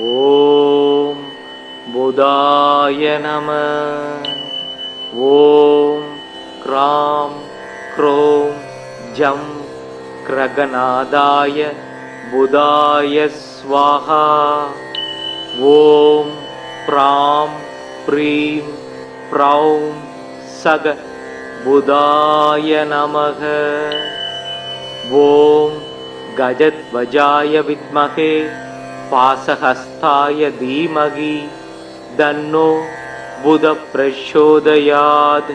ஓம் புதாய நம. ஓம் gram Chrome ஜம் கிரகநாதாய புதாய ஸ்வாஹா. ஓம் ப்ராம் ப்ரீம் ப்ரௌம் சக புதாய நமக. ஓம் கஜத்வஜாய வித்மகே பாசஹஸ்தாய தீமகி தன்னோ புத பிரச்சோதயாத்.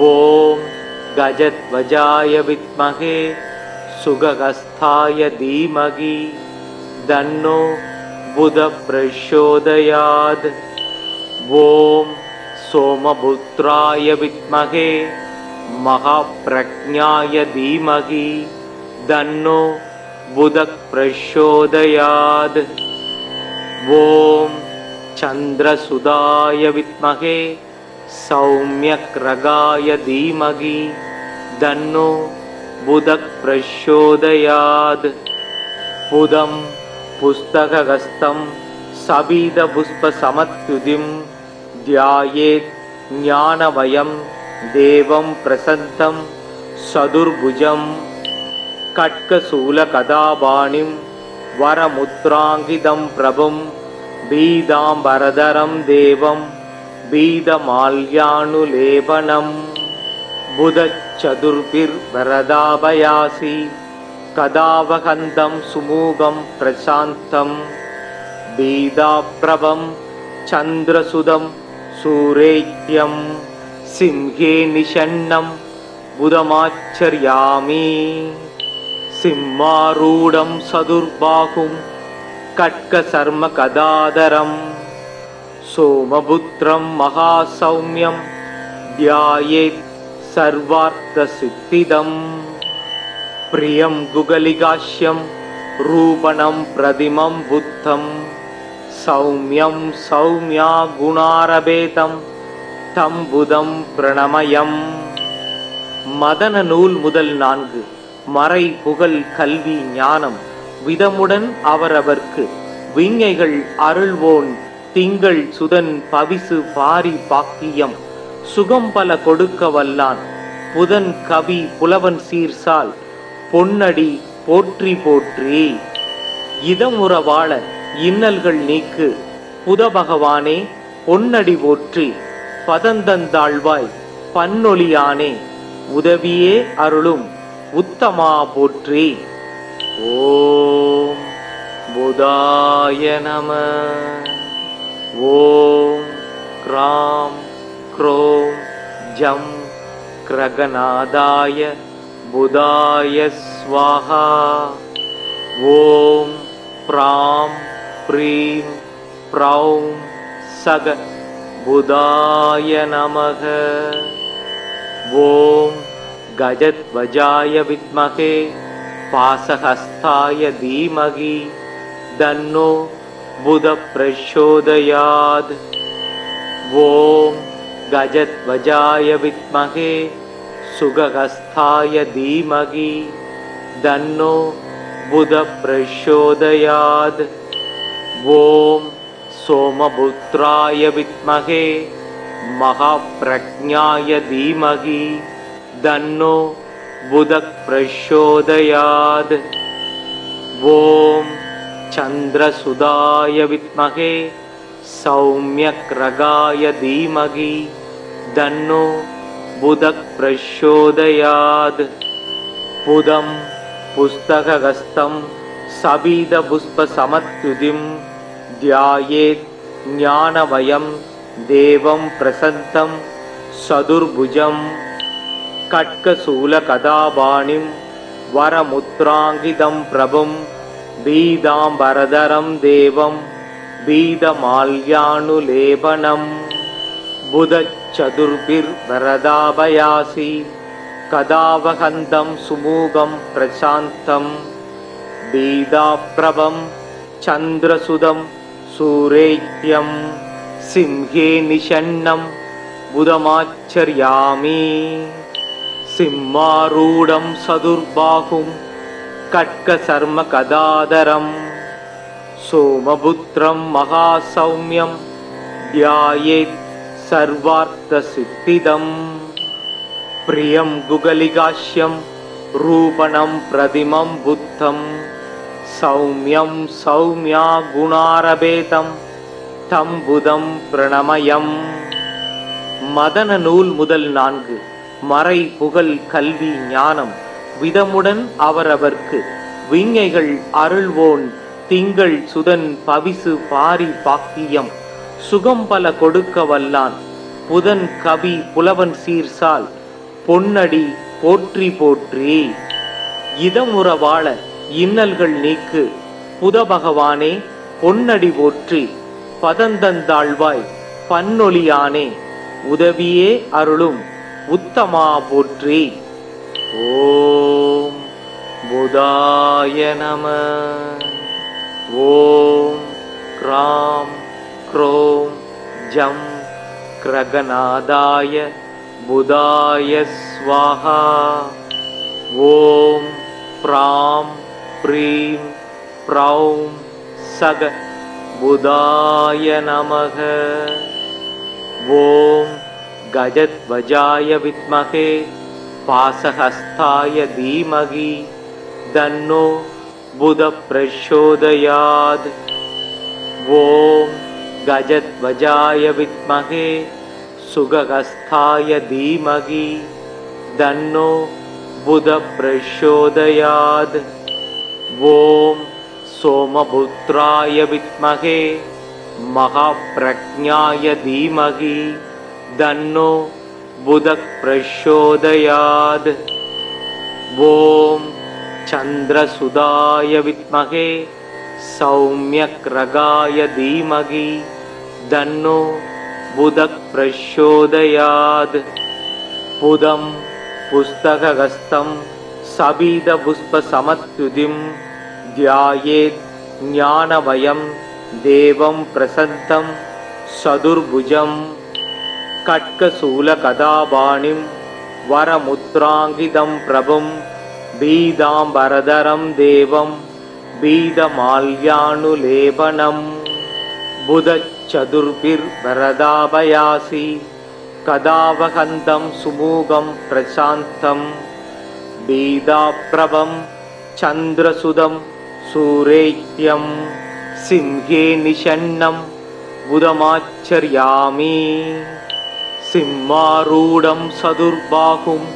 ஓம் கஜத்வஜாய வித்மகே சுகஹஸ்தாய தீமகி தன்னோ புத பிரச்சோதயாத். ஓம் சோமபுத்ராய வித்மகே மகாப்ரக்ஞாய தீமகி தன்னோ புத பிரச்சோதயாத். ஓம் சந்திரசுதாய வித்மகே சௌம்யக்ரகாய தீமகி தன்னோ புத பிரச்சோதயாத். புதம் புஸ்தகஹஸ்தம் சபீத புஷ்ப சமத்யுதிம் த்யாயேத் ஞானமயம் தேவம் பிரசந்தம் சதுர்புஜம் கட்கசூலகதாபாணிம் வரமுத்ராங்கிதம் பிரபும் பீதாம்பரதரம் தேவம் பீதமால்யானுலேபனம். புதச்சதுர்பிர்வரதாபயாசி கதாவகந்தம் சுமூகம் பிரசாந்தம் பீதாப்ரபம் சந்திரசுதம் சூரேத்யம் சிம்ஹே நிஷன்னம் புதமாச்சர்யாமி. சிம்மாரூடம் சதுர்பாகும் கட்கசர்ம கதாதரம் சோமபுத்ரம் மகாசௌம்யம் த்யாயேத் சர்வார்த்த சித்திதம். பிரியம் குகலிகாஷ்யம் ரூபணம் பிரதிமம் புத்தம் சௌம்யம் சௌம்யா குணாரபேதம் தம் புதம் பிரணமயம். மதன நூல் முதல் 4 மறை புகழ் கல்வி ஞானம் விதமுடன் அவரவர்க்கு விஞ்ஞைகள் அருள்வோன் திங்கள் சுதன் பவிசு பாரி பாக்கியம் சுகம் பல கொடுக்க வல்லான் புதன் கவி புலவன் சீர்சால் பொன்னடி போற்றி போற்றி. இதமுற வாழ இன்னல்கள் நீக்கு புத பகவானே பொன்னடி போற்றி. பதந்தந்தாழ்வாய் பன்னொலியானே உதவியே அருளும் உத்தமா போற்றி. ஓம் புதாய நம. ஓம் க்ராம் க்ரோம் ஜம் கிரகநாதாய புதாய ஸ்வாஹா. ஓம் ப்ராம் ப்ரீம் ப்ரௌம் சக புதாய நமக. ஓம் கஜத்வஜாய வித்மகே பாசஹஸ்தாய தீமகி தன்னோ புத பிரச்சோதயாத். ஓம் கஜத்வஜாய வித்மகே சுகஹஸ்தாய தீமகி தன்னோ புத பிரச்சோதயாத். ஓம் சோமபுத்ராய வித்மகே மகாப்ரக்ஞாய தீமகி தன்னோ புத பிரச்சோதயாத். ஓம் சந்திரசுதாய வித்மகே சௌம்யக்ரகாய தீமகி தன்னோ புத பிரச்சோதயாத். புதம் புஸ்தகஹஸ்தம் சபீத புஷ்ப சமத்யுதிம் த்யாயேத் ஞானமயம் தேவம் பிரசந்தம் சதுர்புஜம் கட்கசூலகதாபாணிம் வரமுத்ராங்கிதம் பிரபும் பீதாம்பரதரம் தேவம் பீதமால்யானுலேபனம். புதச்சதுர்பிர்வரதாபயாசி கதாவகந்தம் சுமூகம் பிரசாந்தம் பீதாப்ரபம் சந்திரசுதம் சூரேத்யம் சிம்ஹே நிஷன்னம் புதமாச்சர்யாமி. சிம்மாரூடம் சதுர்பாகும் கட்கசர்ம கதாதரம் सोमपुत्रं महासौम्यं ध्यायेत् सर्वार्थसिद्धिदम् प्रियं गुगलिकाश्यं रूपणं प्रतिमं बुद्धं सौम्यं सौम्या गुणारभेदं तं बुधं प्रणमयम् மதன நூல் முதல் 4 மறை புகழ் கல்வி ஞானம் விதமுடன் அவரவர்க்கு விஞ்ஞைகள் அருள்வோன் திங்கள் சுதன் பவிசு பாரி பாக்கியம் சுகம் பல கொடுக்க வல்லான் புதன் கவி புலவன் சீர்சால் பொன்னடி போற்றி போற்றி இதமுற வாழ இன்னல்கள் நீக்கு புத பகவானே பொன்னடி போற்றி பதந்தந்தாழ்வாய் பன்னொலியானே உதவியே அருளும் உத்தமா போற்றி. ஓம் புதாய நம. ஓம் க்ராம் க்ரோம் ஜம் கிரகநாதாய புதாய ஸ்வாஹா. ஓம் ப்ராம் ப்ரீம் ப்ரௌம் சக புதாய நமக. ஓம் கஜத்வஜாய வித்மகே பாசஹஸ்தாய தீமகி தன்னோ புத பிரச்சோதயாத். ஓம் கஜத்வஜாய வித்மகே சுகஹஸ்தாய தீமகி தன்னோ புத பிரச்சோதயாத். ஓம் சோமபுத்ராய வித்மகே மகாப்ரக்ஞாய தீமகி தன்னோ புத பிரச்சோதயாத். ஓம் சந்திரசுதாய வித்மகே சௌம்யக்ரகாய தீமகி தன்னோ புத பிரச்சோதயாத். புதம் புஸ்தகஹஸ்தம் சபீத புஷ்ப சமத்யுதிம் த்யாயேத் ஞானமயம் தேவம் பிரசந்தம் சதுர்புஜம் கட்கசூல கதாபாணிம் வரமுத்ராங்கிதம் பிரபும் பீதாம்பரதரம் தேவம் பீதமால்யானுலேபனம். புதச்சதுர்பிர் வரதாபயாசி கதாவகந்தம் சுமூகம் பிரசாந்தம் பீதாப்ரபம் சந்திரசுதம் சூரேத்யம் சிம்ஹே நிஷன்னம் புதமாச்சர்யாமி. சிம்மாரூடம் சதுர்பாகும்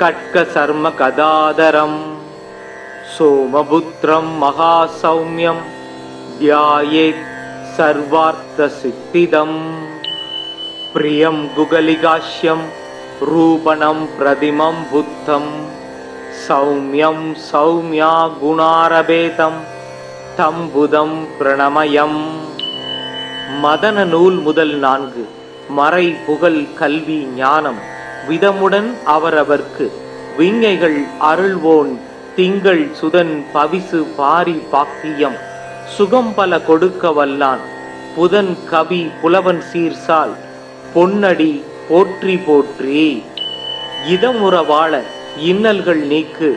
கட்கசர்ம கதாதரம் சோமபுத்ரம் மகாசௌம்யம் த்யாயேத் சர்வார்த்த சித்திதம். பிரியம் குகலிகாஷ்யம் ரூபணம் பிரதிமம் புத்தம் சௌம்யம் சௌம்யா குணாரபேதம் தம் புதம் பிரணமயம். மதன நூல் முதல் 4 மறை புகழ் கல்வி ஞானம் விதமுடன் அவரவர்க்கு விஞ்ஞைகள் அருள்வோன் திங்கள் சுதன் பவிசு பாரி பாக்கியம் சுகம் பல கொடுக்க வல்லான் புதன் கவி புலவன் சீர்சால் பொன்னடி போற்றி போற்றி. இதமுற வாழ இன்னல்கள் நீக்கு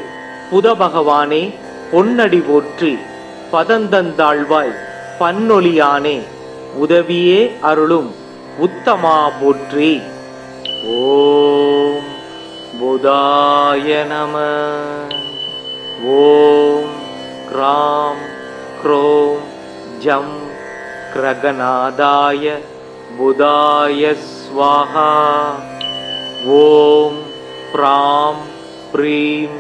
புத பகவானே பொன்னடி போற்றி பதந்தந்தாழ்வாய் பன்னொலியானே உதவியே அருளும் உத்தமா போற்றி. ஓம் புதாய நம. ஓம் க்ராம் க்ரோம் ஜம் கிரகநாதாய புதாய ஸ்வாஹா. ஓம் ப்ராம் ப்ரீம்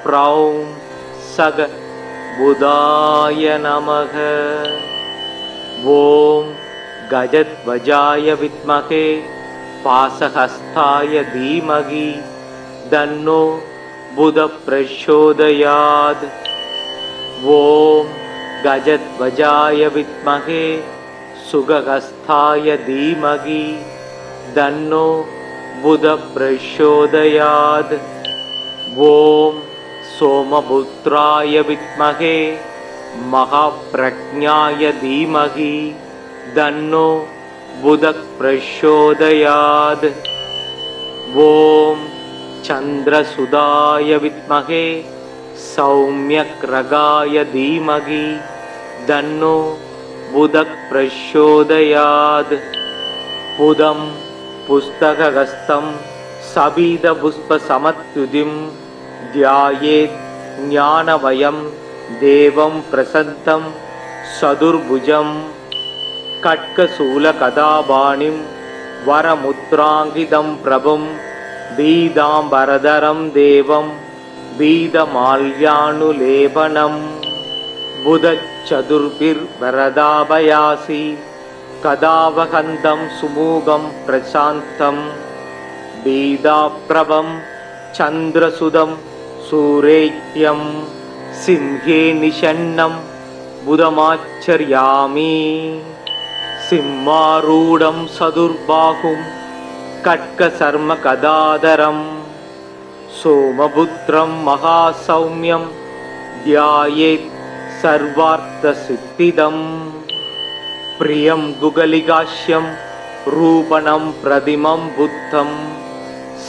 ப்ரௌம் சக புதாய நமக. ஓம் கஜத்வஜாய வித்மகே பாசஹஸ்தாய தீமகி தன்னோ புத பிரச்சோதயாத். ஓம் கஜத்வஜாய வித்மகே சுகஹஸ்தாய தீமகி தன்னோ புத பிரச்சோதயாத். ஓம் சோமபுத்ராய வித்மகே மகாப்ரக்ஞாய தீமகி தன்னோ புத பிரச்சோதயாத். ஓம் சந்திரசுதாய வித்மகே சௌம்யக்ரகாய தீமகி தன்னோ புதக் பிரச்சோதயாத். புதம் புஸ்தகஹஸ்தம் சபீத புஷ்ப சமத்யுதிம் த்யாயேத் ஞானவயம் தேவம் பிரசந்தம் சதுர்புஜம். கட்கசூல கதாபாணிம் வரமுத்ராங்கிதம் பிரபும் பீதாம்பரதரம் தேவம் பீதமால்யானுலேபனம். புதச்சதுர்பிர் வரதாபயாசி கதாவகந்தம் சுமூகம் பிரசாந்தம். பீதாப்ரபம் சந்திரசுதம் சூரேத்யம் சிம்ஹே நிஷன்னம் புதமாச்சர்யாமி. சிம்மாரூடம் சதுர்பாகும் கட்கசர்ம கதாதரம் சோமபுத்ரம் மகாசௌமியம் த்யாயேத் சர்வார்த்த சித்திதம். பிரியம் குகலிகாஷ்யம் ரூபணம் பிரதிமம் புத்தம்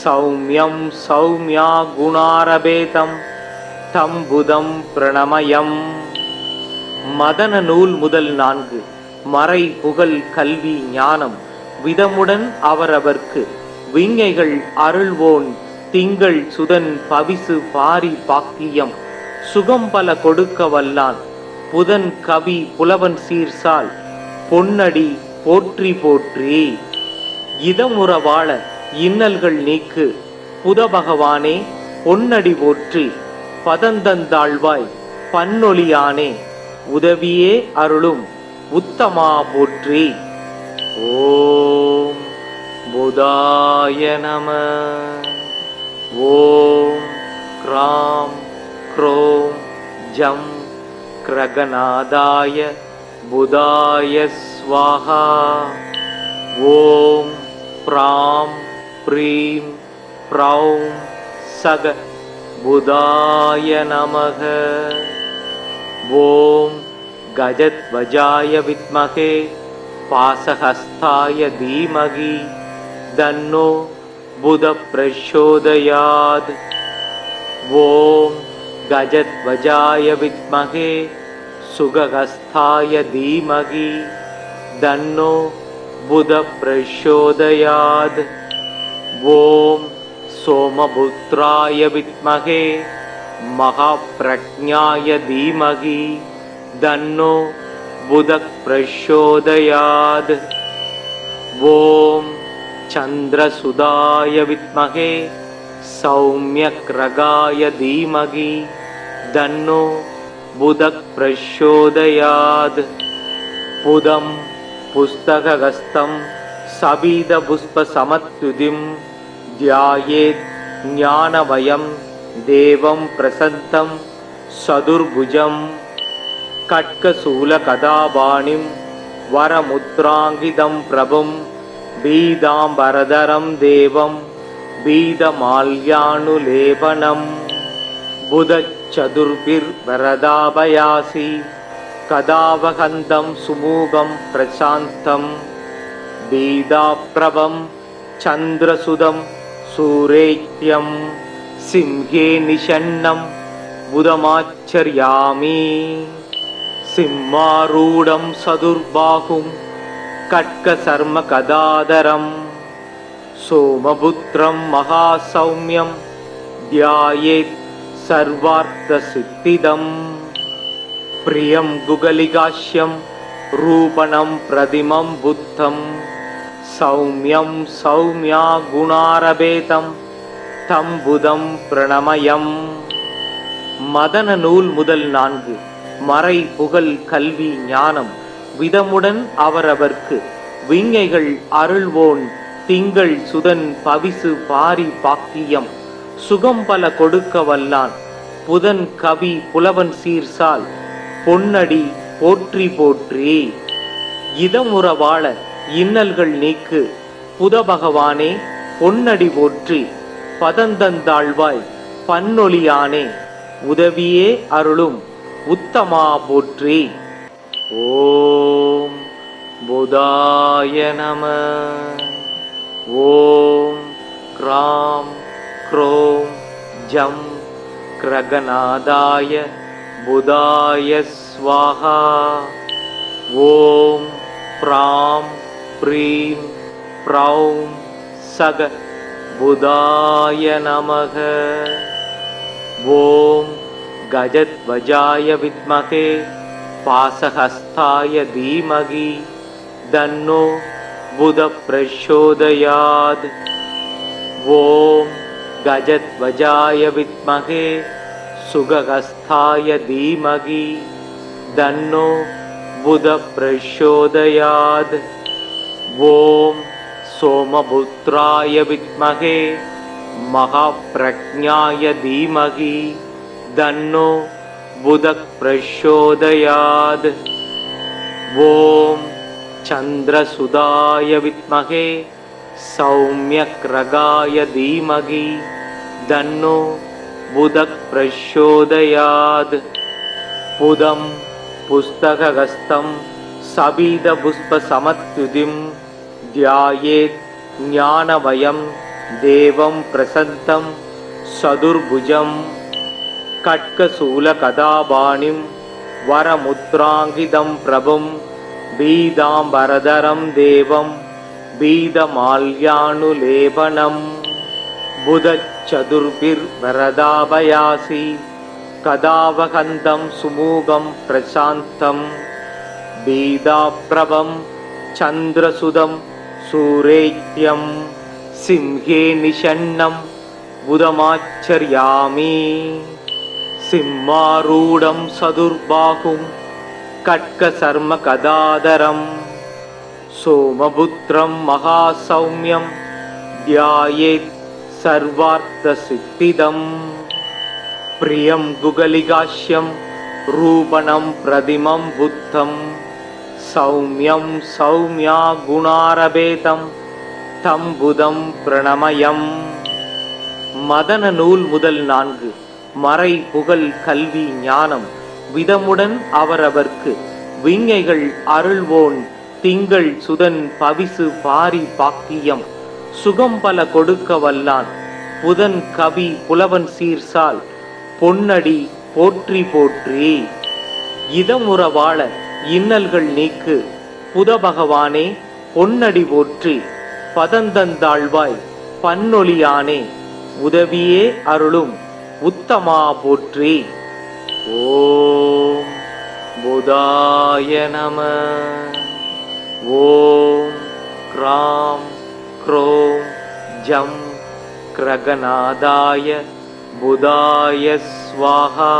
சௌமியம் சௌமியா குணாரபேதம் தம் புதம் பிரணமயம். மதன நூல் முதல் 4. மறை புகழ் கல்வி ஞானம் விதமுடன் அவரவர்க்கு விஞ்ஞைகள் அருள்வோன் திங்கள் சுதன் பவிசு பாரி பாக்கியம் சுகம் பல கொடுக்க வல்லான் புதன் கவி புலவன் சீர்சால் பொன்னடி போற்றி போற்றி. இதமுற வாழ இன்னல்கள் நீக்கு புத பகவானே பொன்னடி போற்றி. பதந்தந்தாழ்வாய் பன்னொலியானே உதவியே அருளும் உத்தமா போற்றி. ஓம் புதாய நம. ஓம் க்ராம் க்ரோம் ஜம் கிரகநாதாய புதாய ஸ்வாஹா. ஓம் ப்ராம் ப்ரீம் ப்ரௌம் சக புதாய நமக. ஓம் கஜத்வஜாய வித்மகே பாசஹஸ்தாய தீமகி தன்னோ புத பிரச்சோதயாத். ஓம் கஜத்வஜாய வித்மகே சுகஹஸ்தாய தீமகி தன்னோ புத பிரச்சோதயாத். ஓம் சோமபுத்ராய வித்மகே மகாப்ரஜ்ஞாய தீமகி தன்னோ புத பிரச்சோதயாத். ஓம் சந்திரசுதாய வித்மகே சௌமியக்ரகாய தீமகி தன்னோ புத பிரச்சோதயாத். புதம் புஸ்தகஹஸ்தம் சபீத புஷ்ப சமத்யுதிம் த்யாயேத் ஞானவயம் தேவம் பிரசந்தம் சதுர்புஜம். கட்கசூல கதாபாணிம் வரமுத்ராங்கிதம் பிரபும் பீதாம்பரதரம் தேவம் பீதமால்யானுலேபனம். புதச்சதுர்பிர் வரதாபயாசி கதாவகந்தம் சுமூகம் பிரசாந்தம். பீதாப்ரபம் சந்திரசுதம் சூரேத்யம் சிம்ஹே நிஷன்னம் புதமாச்சர்யாமி. சிம்மாரூடம் சதுர்பாகும் கட்கசர்ம கதாதரம் சோமபுத்ரம் மகாசௌமியம் த்யாயேத் சர்வார்த்த சித்திதம். பிரியம் குகலிகாஷ்யம் ரூபணம் பிரதிமம் புத்தம் சௌமியம் சௌமியா குணாரபேதம் தம் புதம் பிரணமயம். மதன நூல் முதல் 4. மறை புகழ் கல்வி ஞானம் விதமுடன் அவரவர்க்கு விஞ்ஞைகள் அருள்வோன் திங்கள் சுதன் பவிசு பாரி பாக்கியம் சுகம் பல கொடுக்க வல்லான் புதன் கவி புலவன் சீர்சால் பொன்னடி போற்றி போற்றி. இதமுற வாழ இன்னல்கள் நீக்கு புத பகவானே பொன்னடி போற்றி. பதந்தந்தாழ்வாய் பன்னொலியானே உதவியே அருளும் உத்தமா போற்றி. ஓம் புதாய நம. ஓம் க்ராம் க்ரோம் ஜம் கிரகநாதாய बुधाय स्वाहा। ॐ प्रां प्रीं प्रौं सग बुधाय नमः। ॐ गजध्वजाय विद्महे पाशहस्ताय धीमहि तन्नो बुधः प्रचोदयात्। ॐ गजध्वजाय विद्महे सुगहस्ताय धीमहि तन्नो बुधः प्रचोदयात्। ॐ सोमपुत्राय विद्महे महाप्रज्ञाय धीमहि तन्नो बुधः प्रचोदयात्। ॐ चन्द्रसुताय विद्महे सौम्यग्रगाय धीमहि तन्नो बुधः प्रचोदयात्। बुधं पुस्तकहस्तं सबीदपुष्पसमत्युतिं ध्यायेत् ज्ञानमयं देवं प्रसन्नं चतुर्भुजं खड्गशूलगदापाणिं वरमुद्राङ्कितं प्रभुं पीताम्बरधरं देवं पीतमाल्यानुलेपनम्। बुधचतुर्भिर्वरदाभयासि कदावहन्तं सुमुखं प्रशान्तं पीताप्रभं चन्द्रसुतं सूरेत्यं सिंहे निषण्णं बुधमाचर्यामि। सिंहारूढं चतुर्बाहुं खड्गशर्मगदाधरं सोमपुत्रं महासौम्यं ध्यायेत् सर्वार्थसिद्धिदम्। प्रियं गुगलिकास्यं रूपणं प्रतिमं बुद्धं सौम्यं सौम्या गुणारभेदं तं बुधं प्रणमयम्। மதன நூல் முதல் 4 மறை புகழ் கல்வி ஞானம் விதமுடன் அவரவர்க்கு விஞ்ஞைகள் அருள்வோன் திங்கள் சுதன் பவிசு பாரி பாக்கியம் சுகம் பல கொடுக்க வல்லான் புதன் கவி புலவன் சீர்சால் பொன்னடி போற்றி போற்றி. இதமுற வாழ இன்னல்கள் நீக்கு புத பகவானே பொன்னடி போற்றி. பதந்தந்தாழ்வாய் பன்னொலியானே உதவியே அருளும் உத்தமா போற்றி. ஓம் புதாய நம. ஓம் க்ராம் க்ரோம் ஜம் கிரகநாதாய புதாய ஸ்வாஹா.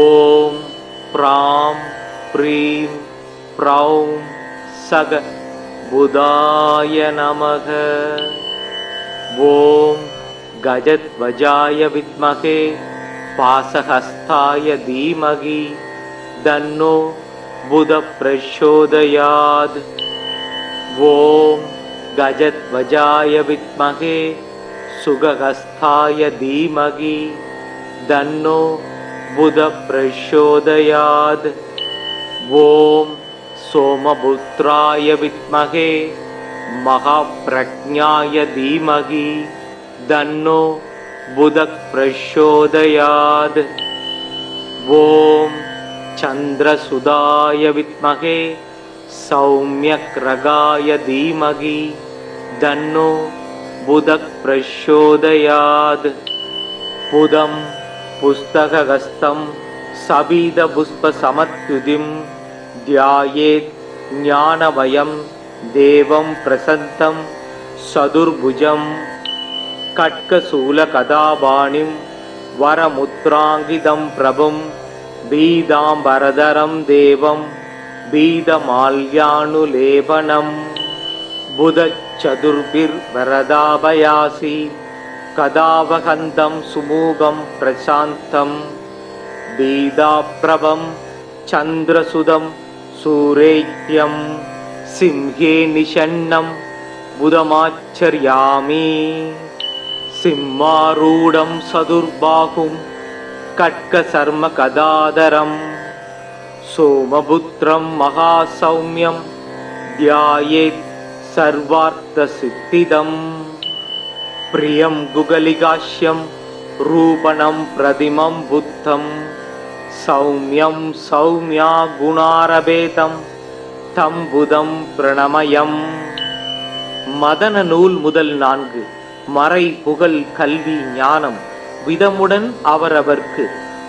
ஓம் ப்ராம் ப்ரீம் ப்ரௌம் சக புதாய நமக. ஓம் கஜத்வஜாய வித்மகே பாசஹஸ்தாய தீமகி தன்னோ புதः பிரச்சோதயாத். ஓம் கஜத்வஜாய வித்மகே சுகஹஸ்தாய தீமகி தன்னோ புதः பிரச்சோதயாத். ஓம் சோமபுத்ராய வித்மகே महाप्रज्ञाय धीमहि तन्नो बुधः प्रचोदयात्. ओम चन्द्रसुताय विद्महे सौम्यग्रगाय धीमहि तन्नो बुधः प्रचोदयात्. बुधं पुस्तकहस्तं सबीदपुष्पसमत्युतिं ध्यायेत् ज्ञानमयं देवं प्रसन्नं चतुर्भुजं खड्गशूलगदापाणिं वरमुद्राङ्कितं प्रभुं पीताम्बरधरं देवं पीतमाल्यानुलेपनम्. बुधचतुर्भिर्वरदाभयासि कदावहन्तं सुमुखं प्रशान्तं पीताप्रभं चन्द्रसुतं सूरेत्यं सिंहे निषण्णं बुधमाचर्यामि. सिंहारूढं चतुर्बाहुं खड्गशर्मगदाधरं सोमपुत्रं महासौम्यं ध्यायेत् सर्वार्थसिद्धिदम्. प्रियं गुगलिकास्यं रूपणं प्रतिमं बुद्धं சௌமியம் சௌமியா குணாரபேதம் தம் புதம் பிரணமயம். மதன நூல் முதல் 4. மறை புகழ் கல்வி ஞானம் விதமுடன் அவரவர்க்கு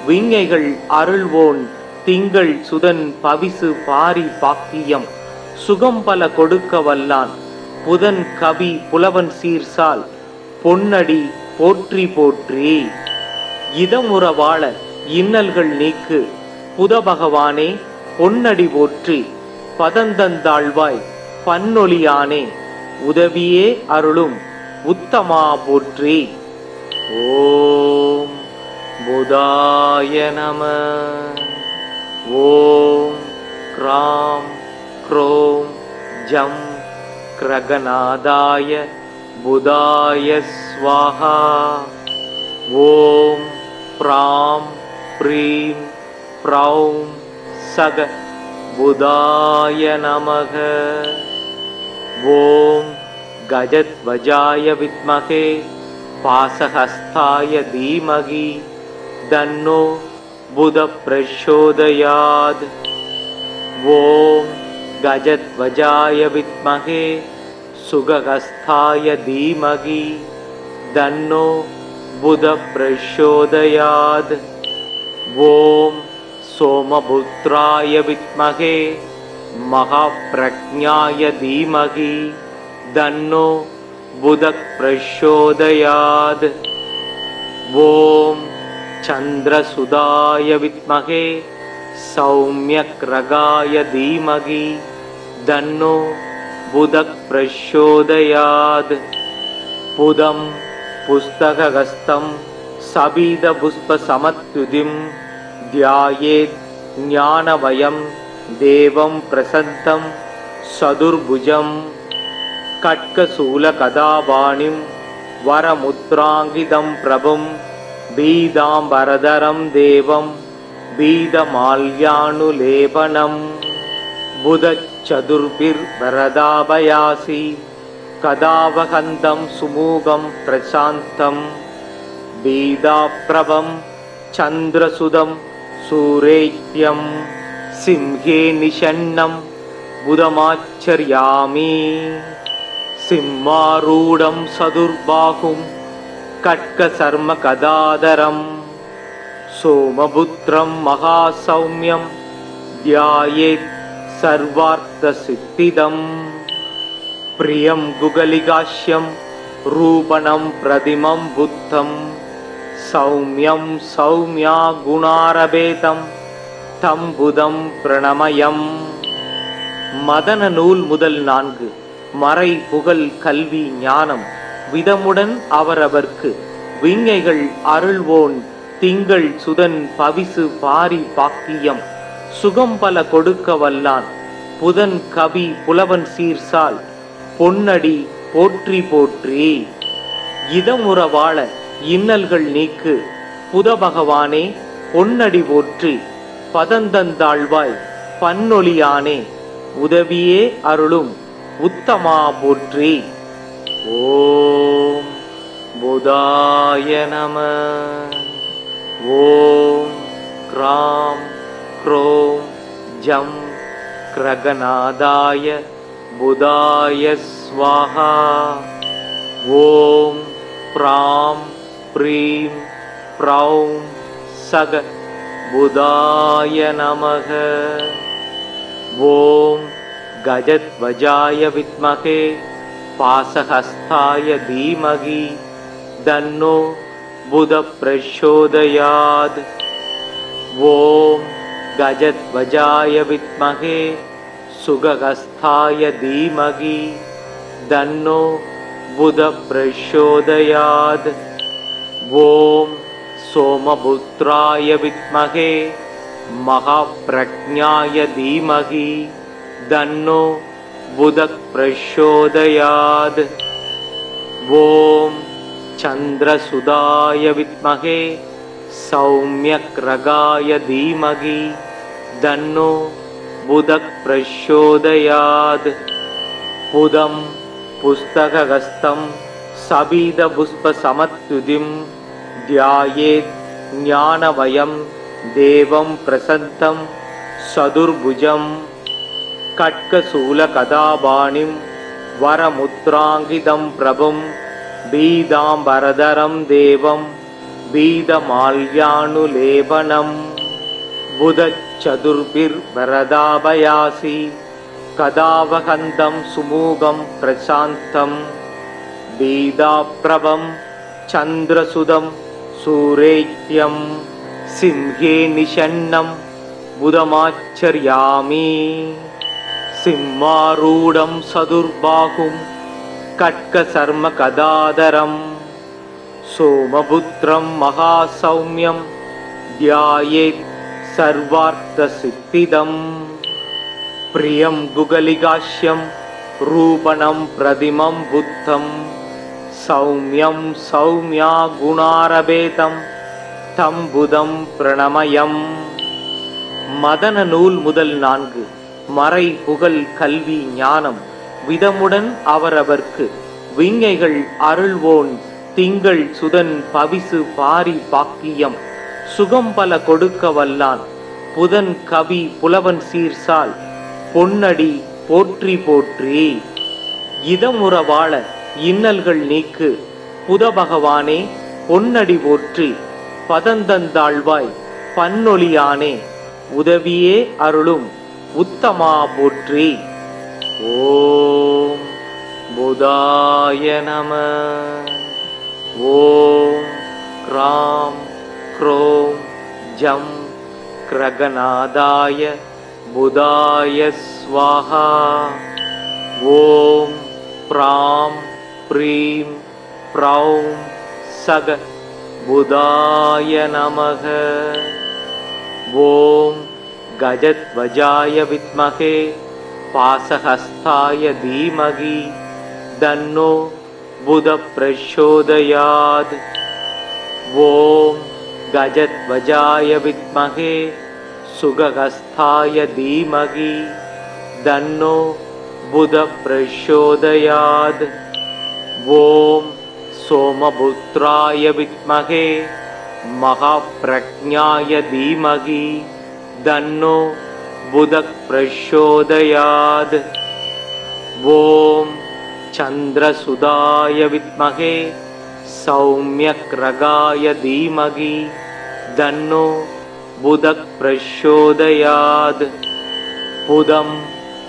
விஞ்ஞைகள் அருள்வோன் திங்கள் சுதன் பவிசு பாரி பாக்கியம் சுகம் பல கொடுக்க வல்லான் புதன் கவி புலவன் சீர்சால் பொன்னடி போற்றி போற்றி. இதமுற வாழ இன்னல்கள் நீக்கு புத பகவானே பொன்னடி போற்றி. பதந்தந்தாழ்வாய் பன்னொலியானே உதவியே அருளும் உத்தமா போற்றி. ஓம் புதாய நம. ஓம் க்ராம் க்ரோம் ஜம் கிரகநாதாய புதாய ஸ்வாஹா. ஓம் ப்ராம் ப்ரீம் ப்ரௌம் சக புதாய நமக. ஓம் கஜத்வஜாய வித்மகே பாசஹஸ்தாய தீமகி தன்னோ புத பிரச்சோதயாத். ஓம் கஜத்வஜாய வித்மகே சுகஹஸ்தாய தீமகி தன்னோ புத பிரச்சோதயாத். ஓம் சோமபுத்ராய வித்மகே மகாப்ரக்ஞாய தீமகி தன்னோ புத பிரச்சோதயாத். ஓம் சந்திரசுதாய வித்மகே சௌமியக்ரகாய தீமகி தன்னோ புத பிரச்சோதயாத். புதம் புஸ்தகஹஸ்தம் சபீத புஷ்ப சமத்யுதிம் த்யாயேத் ஞானவயம் தேவம் பிரசந்தம் சதுர்புஜம். கட்கசூல கதாபாணிம் வரமுத்ராங்கிதம் பிரபும் பீதாம்பரதரம் தேவம் பீதமால்யானுலேபனம். புதச்சதுர்பிர் வரதாபயாசி கதாவகந்தம் சுமூகம் பிரசாந்தம் பீதாப்ரபம் சந்திரசுதம் சூரேத்யம் சிம்ஹே நிஷன்னம் புதமாச்சர்யாமி. சிம்மாரூடம் சதுர்பாகும் கட்கசர்ம கதாதரம் சோமபுத்ரம் மகாசௌமியம் த்யாயேத் சர்வார்த்த சித்திதம். பிரியம் குகலிகாஷ்யம் ரூபணம் பிரதிமம் புத்தம் சௌமியம் சௌமியா குணாரபேதம் தம் புதம் பிரணமயம். மதன நூல் முதல் 4. மறை புகழ் கல்வி ஞானம் விதமுடன் அவரவர்க்கு விஞ்ஞைகள் அருள்வோன் திங்கள் சுதன் பவிசு பாரி பாக்கியம் சுகம் பல கொடுக்க வல்லான் புதன் கவி புலவன் சீர்சால் பொன்னடி போற்றி போற்றி. இதமுற வாழ இன்னல்கள் நீக்கு புத பகவானே பொன்னடி போற்றி. பதந்தந்தாழ்வாய் பன்னொலியானே உதவியே அருளும் உத்தமா போற்றி. ஓம் புதாய நம. ஓம் க்ராம் க்ரோம் ஜம் கிரகநாதாய புதாய ஸ்வாஹா. ஓம் ப்ராம் ப்ரீம் ப்ரௌம் சக புதாய நமக. ஓம் கஜத்வஜாய வித்மகே பாசஹஸ்தாய தீமகி தன்னோ புத பிரச்சோதயாத். ஓம் கஜத்வஜாய வித்மகே சுகஹஸ்தாய தீமகி தன்னோ புத பிரச்சோதயாத். ஓம் சோமபுத்ராய வித்மகே மகாப்ரக்ஞாய தீமகி தன்னோ புத பிரச்சோதயாத். ஓம் சந்திரசுதாய வித்மகே சௌமியக்ரகாய தீமகி தன்னோ புத பிரச்சோதயாத். புதம் புஸ்தகஹஸ்தம் சபீத புஷ்ப சமத்யுதிம் த்யாயேத் ஞானவயம் देवं प्रसन्तं सदुर्भुजं खड्गशूलगदापाणिं वरमुद्राङ्कितं प्रभुं पीताम्बरधरं देवं पीतमाल्यानुलेपनं बुधचतुर्भिर्वरदाभयासि कदावहन्तं सुमुखं प्रशान्तं पीताप्रभं चन्द्रसुतं सूरेत्यं सिंहे निषण्णं बुधमाचर्यामि सिंहारूढं सदुर्बाहुं खड्गशर्मगदाधरं सोमपुत्रं महासौम्यं ध्यायेत् सर्वार्थसिद्धिदम् प्रियं गुगलिकाश्यं रूपणं प्रतिमं बुद्धं सौम्यं सौम्या गुणारभेदं तं बुधं प्रणमयम् மதன நூல் முதல் 4 மறை புகழ் கல்வி ஞானம் விதமுடன் அவரவர்க்கு விஞ்ஞைகள் அருள்வோன் திங்கள் சுதன் பவிசு பாரி பாக்கியம் சுகம் பல கொடுக்க வல்லான் புதன் கவி புலவன் சீர்சால் பொன்னடி போற்றி போற்றி இதமுற வாழ இன்னல்கள் நீக்கு புத பகவானே பொன்னடி போற்றி பதந்தந்தாழ்வாய் பன்னொலியானே உதவியே அருளும் உத்தமா போற்றி. ஓம் புதாய நம. ஓம் க்ராம் க்ரோம் ஜம் கிரகநாதாய புதாய ஸ்வாஹா. ஓம் ப்ராம் ப்ரீம் ப்ரௌம் சக புதாய நமக. ஓம் கஜத்வஜாய வித்மகே பாசஹஸ்தாய தீமகி தன்னோ புத பிரச்சோதயாத். ஓம் கஜத்வஜாய வித்மகே சுகஹஸ்தாய தீமகி தன்னோ புத பிரச்சோதயாத். ஓம் சோமபுத்ராய வித்மகே மகாப்ரக்ஞாய தீமகி தன்னோ புத பிரச்சோதயாத். ஓம் சந்திரசுதாய வித்மகே சௌம்யக்ரகாய தீமகி தன்னோ புத பிரச்சோதயாத். புதம்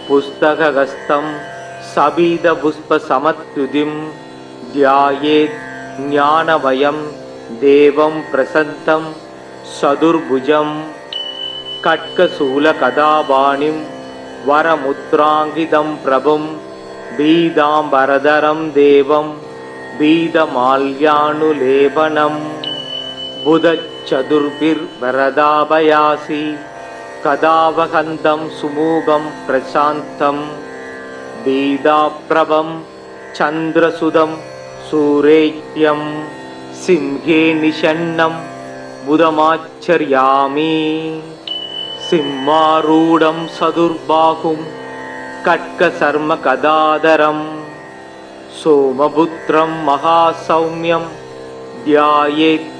புஸ்தகஹஸ்தம் சபீத புஷ்ப சமத்யுதிம் த்யாயேத் ஞானவயம் தேவம் பிரசன்னம் சதுர்புஜம் खड्गशूलगदापाणिं वरमुद्राङ्कितं प्रभुं पीताम्बरधरं देवं पीतमाल्यानुलेपनं बुधचतुर्भिर्वरदाभयासि कदावहन्तं सुमुखं प्रशान्तं पीताप्रभं चन्द्रसुतं सूरेत्यं सिंहे निषण्णं बुधमाचर्यामि सिंहारूढं सदुर्बाहुं खड्गशर्मगदाधरं सोमपुत्रं महासौम्यं ध्यायेत्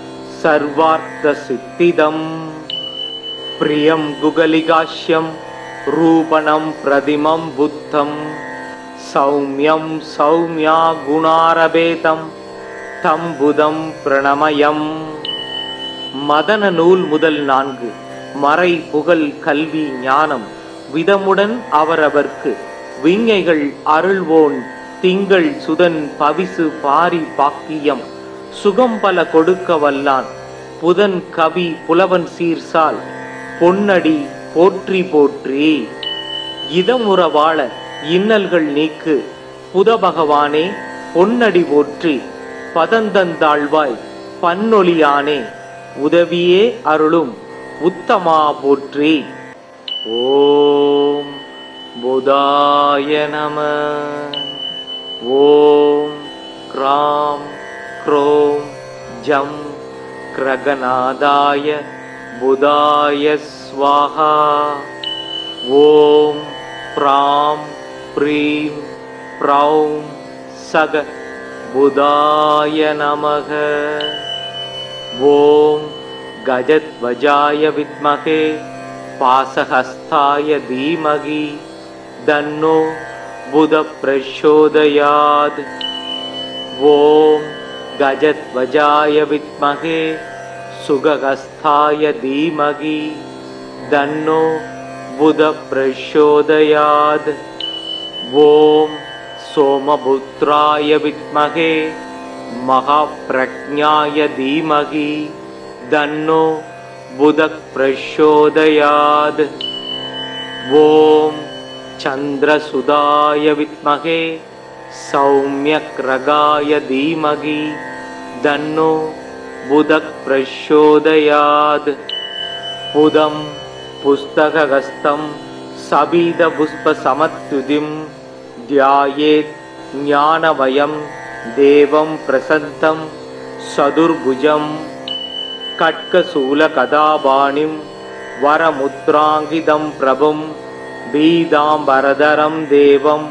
सर्वार्थसिद्धिदम्. प्रियं गुगलिकाश्यं रूपणं प्रतिमं बुद्धं सौम्यं सौम्या गुणारभेदं तं बुधं प्रणमयम्. மதன நூல் முதல் 4 மறை புகழ் கல்வி ஞானம் விதமுடன் அவரவர்க்கு விஞ்ஞைகள் அருள்வோன் திங்கள் சுதன் பவிசு பாரி பாக்கியம் சுகம் பல கொடுக்க வல்லான் புதன் கவி புலவன் சீர்சால் பொன்னடி போற்றி போற்றி. இதமுற வாழ இன்னல்கள் நீக்கு புத பகவானே பொன்னடி போற்றி பதந்தந்தாழ்வாய் பன்னொலியானே உதவியே அருளும் உத்தமா போற்றி. ஓம் புதாய நம. ஓம் க்ராம் க்ரோம் ஜம் கிரகநாதாய புதாய ஸ்வாஹா. ஓம் ப்ராம் ப்ரீம் ப்ரௌம் சக புதாய நமக. ஓம் கஜத்வஜாய வித்மகே பாசஹஸ்தாய தீமகி தன்னோ புத பிரச்சோதயாத். ஓம் கஜத்வஜாய வித்மகே சுகஹஸ்தாய தீமகி தன்னோ புத பிரச்சோதயாத். ஓம் சோமபுத்ராய வித்மகே மகாப்ரக்ஞாய தீமகி தன்னோ புத பிரச்சோதயாத். ஓம் சந்திரசுதாய வித்மகே சௌம்யக்ரகாய தீமகி தன்னோ புத பிரச்சோதயாத். புதம் புஸ்தகஹஸ்தம் சபீத புஷ்ப சமத்யுதிம் தியாயேத் ஞானவயம் தேவம் பிரசந்தம் சதுர்புஜம் கட்கசூல கதாபாணிம் வரமுத்ராங்கிதம் பிரபும் பீதாம்பரதரம் தேவம்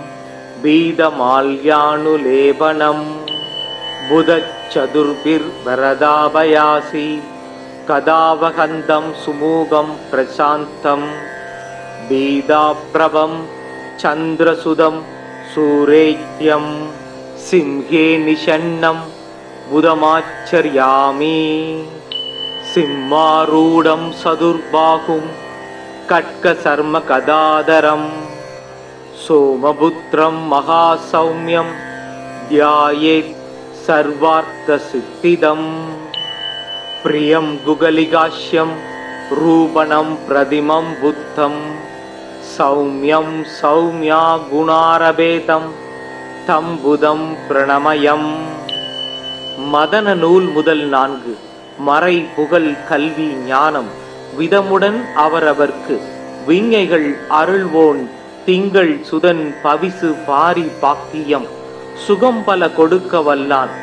பீதமால்யானுலேபனம். புதச்சதுர்பிர் வரதாபயாசி கதாவகந்தம் சுமூகம் பிரசாந்தம் பீதாப்ரபம் சந்திரசுதம் சூரேத்யம் சிம்ஹே நிஷன்னம் புதமாச்சர்யாமி. சிம்மாரூடம் சதுர்பாகும் கட்கசர்ம கதாதரம் சோமபுத்ரம் மகாசௌமியம் தியாயேத் சர்வார்த்த சித்திதம். பிரியம் குகலிகாஷ்யம் ரூபணம் பிரதிமம் புத்தம் சௌமியம் சௌமியா குணாரபேதம் தம் புதம் பிரணமயம். மதன நூல் முதல் 4. மறை புகழ் கல்வி ஞானம் விதமுடன் அவரவர்க்கு விஞ்ஞைகள் அருள்வோன் திங்கள் சுதன் பவிசு பாரி பாக்கியம் சுகம் பல கொடுக்க வல்லான்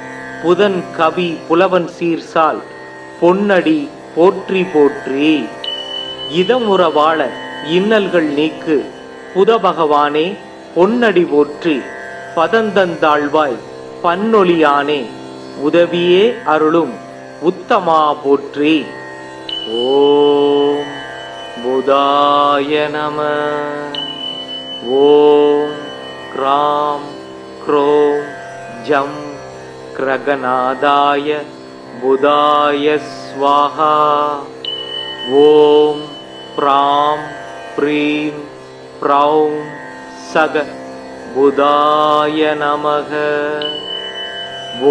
புதன் கவி புலவன் சீர்சால் பொன்னடி போற்றி போற்றி. இதமுற வாழ இன்னல்கள் நீக்கு புத பகவானே பொன்னடி போற்றி. பதந்தந்தாழ்வாய் பன்னொலியானே உதவியே அருளும் உத்தமா போற்றி. ஓம் புதாய நம. ஓம் க்ராம் க்ரோம் ஜம் கிரகநாதாய புதாய ஸ்வாஹா. ஓம் ப்ராம் ப்ரீம் ப்ரௌம் சக புதாய நமக.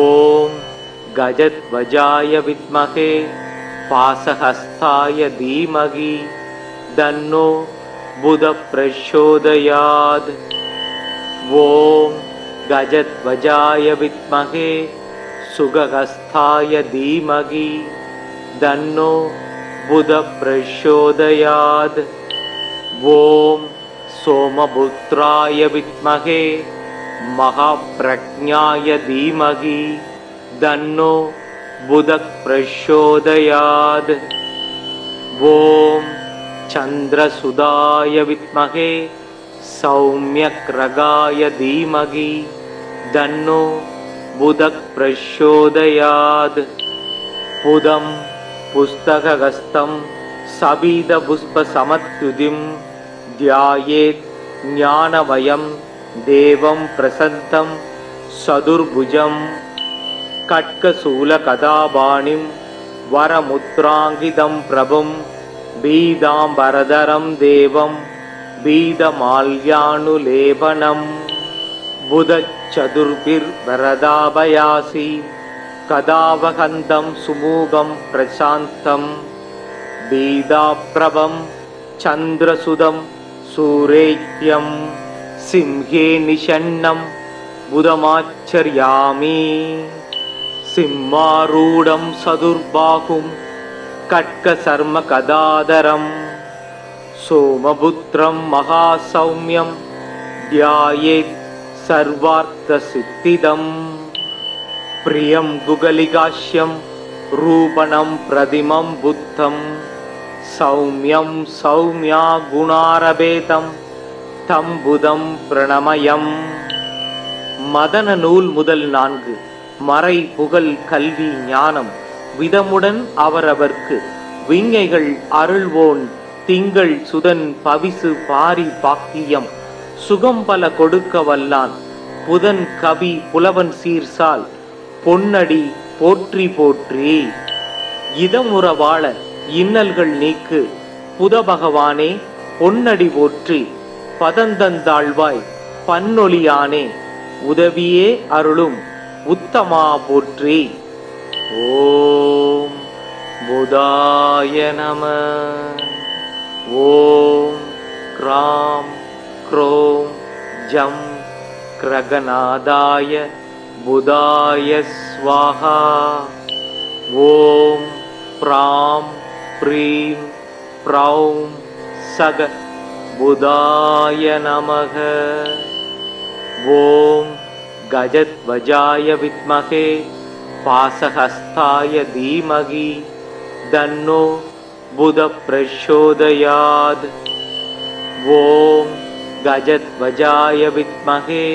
ஓம் கஜத்வஜாய வித்மகே பாசஹஸ்தாய தீமகி தன்னோ புத பிரச்சோதயாத். ஓம் கஜத்வஜாய வித்மகே சுகஹஸ்தாய தீமகி தன்னோ புத பிரச்சோதயாத். ஓம் சோமபுத்ராய வித்மகே மகாப்ரக்ஞாய தீமகி தன்னோ புத பிரச்சோதயாத். ஓம் சந்திரசுதாய வித்மகே சௌம்யக்ரகாய தீமகி தன்னோ புத பிரச்சோதயாத். புதம் புஸ்தகஹஸ்தம் சபீத புஷ்ப சமத்யுதிம் தியாயேத் ஞானவயம் தேவம் பிரசந்தம் சதுர்புஜம் கட்கசூல கதாபாணிம் வரமுத்ராங்கிதம் பிரபும் பீதாம்பரதரம் தேவம் பீதமால்யானுலேபனம். புதச்சதுர்பிர் வரதாபயாசி கதாவகந்தம் சுமூகம் பிரசாந்தம் பீதாப்ரபம் சந்திரசுதம் சூரேத்யம் சிம்ஹே நிஷன்னம் புதமாச்சர்யாமி. சிம்மாரூடம் சதுர்பாகும் கட்கசர்ம கதாதரம் சோமபுத்ரம் மகாசௌமியம் தியாயேத் சர்வார்த்த சித்திதம். பிரியம் குகலிகாஷ்யம் ரூபணம் பிரதிமம் புத்தம் சௌமியம் சௌமியா குணாரபேதம் தம் புதம் பிரணமயம். மதன நூல் முதல் 4. மறை புகழ் கல்வி ஞானம் விதமுடன் அவரவர்க்கு விஞ்ஞைகள் அருள்வோன் திங்கள் சுதன் பவிசு பாரி பாக்கியம் சுகம் பல கொடுக்க வல்லான் புதன் கவி புலவன் சீர்சால் பொன்னடி போற்றி போற்றி. இதமுற வாழ இன்னல்கள் நீக்கு புத பகவானே பொன்னடி போற்றி. பதந்தந்தாழ்வாய் பன்னொலியானே உதவியே அருளும் உத்தமா போற்றி. ஓம் புதாய நம. ஓம் க்ராம் க்ரோம் ஜம் கிரகநாதாய புதாய ஸ்வாஹா. ஓம் ப்ராம் ப்ரீம் ப்ரௌம் சக புதாய நமக. ஓம் கஜத்வஜாய வித்மகே பாசஹஸ்தாய தீமகி தன்னோ புத பிரச்சோதயாத். ஓம் கஜத்வஜாய வித்மகே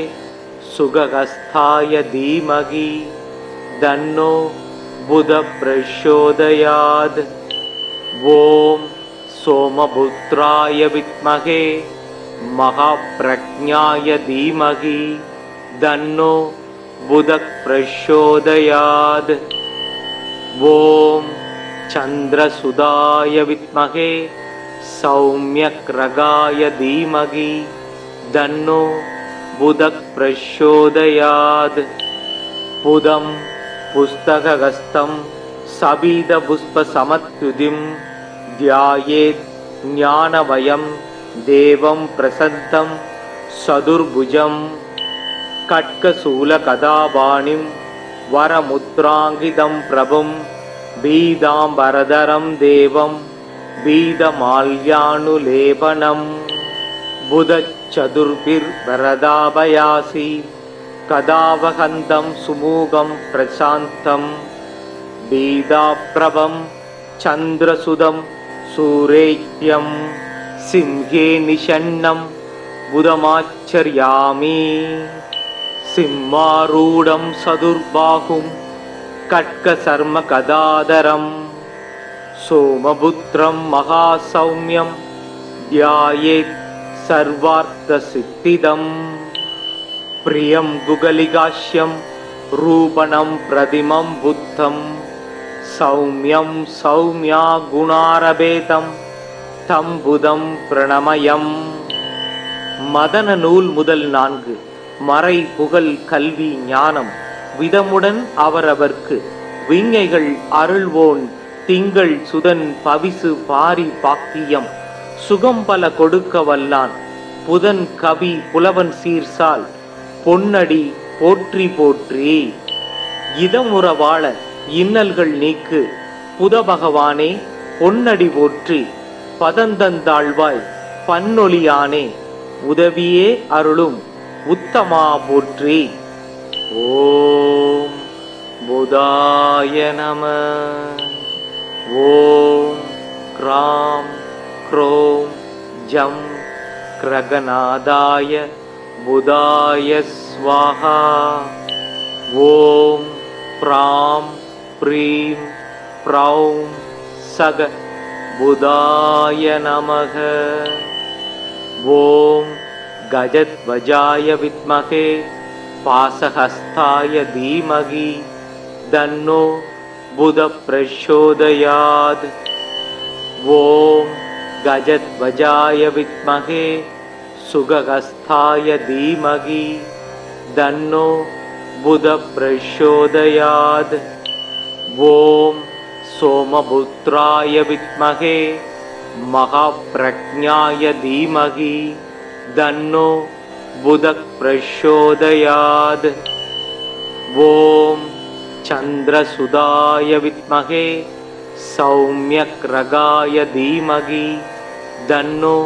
சுகஹஸ்தாய தீமகி தன்னோ புத பிரச்சோதயாத். ஓம் சோமபுத்ராய வித்மகே மகாப்ரக்ஞாய தீமகி தன்னோ புத பிரச்சோதயாத். ஓம் சந்திரசுதாய வித்மகே சௌம்யக்ரகாய தீமகி தன்னோ புத பிரச்சோதயாத். புதம் புஸ்தகஹஸ்தம் சபீத புஷ்ப சமத்யுதிம் த்யாயேத் ஞானவயம் தேவம் பிரசந்தம் சதுர்புஜம் கட்கசூல கதாபாணிம் வரமுத்ராங்கிதம் பிரபும் பீதாம்பரதரம் தேவம் பீதமால்யானுலேபனம். புதச்சதுர்பிர் வரதாபயாசி கதாவகந்தம் சுமூகம் பிரசாந்தம் பீதாப்ரபம் சந்திரசுதம் சூரேத்யம் சிம்ஹே நிஷன்னம் புதமாச்சர்யாமி. சிம்மாரூடம் சதுர்பாகும் கட்கசர்ம கதாதரம் சோமபுத்ரம் மகாசௌம்யம் த்யாயேத் சர்வார்த்த சித்திதம். பிரியம் குகலிகாஷ்யம் ரூபணம் பிரதிமம் புத்தம் சௌம்யம் சௌம்யா குணாரபேதம் தம் புதம் பிரணமயம். மதன நூல் முதல் 4 மறை புகழ் கல்வி ஞானம் விதமுடன் அவரவர்க்கு விஞ்ஞைகள் அருள்வோன் திங்கள் சுதன் பவிசு பாரி பாக்கியம் சுகம் பல கொடுக்க வல்லான் புதன் கவி புலவன் சீர்சால் பொன்னடி போற்றி போற்றி. இதமுற வாழ இன்னல்கள் நீக்கு புத பகவானே பொன்னடி போற்றி. பதந்தந்தாழ்வாய் பன்னொலியானே உதவியே அருளும் உத்தமா போற்றி. ஓம் புதாய நம. ஓம் க்ராம் க்ரோம் ஜம் கிரகநாதாய புதாய ஸ்வாஹா. ஓம் ப்ராம் ப்ரீம் ப்ரௌம் சக புதாய நமக. ஓம் கஜத்வஜாய வித்மகே பாசஹஸ்தாய தீமகி தன்னோ புத பிரச்சோதயாத். ஓம் கஜத்வஜாய வித்மகே சுகஹஸ்தாய தீமகி தன்னோ புத பிரச்சோதயாத். ஓம் சோமபுத்ராய வித்மகே மகாப்ரக்ஞாய தீமகி தன்னோ புத பிரச்சோதயாத். ஓம் சந்திரசுதாய வித்மகே சௌம்யக்ரகாய தீமகி தன்னோ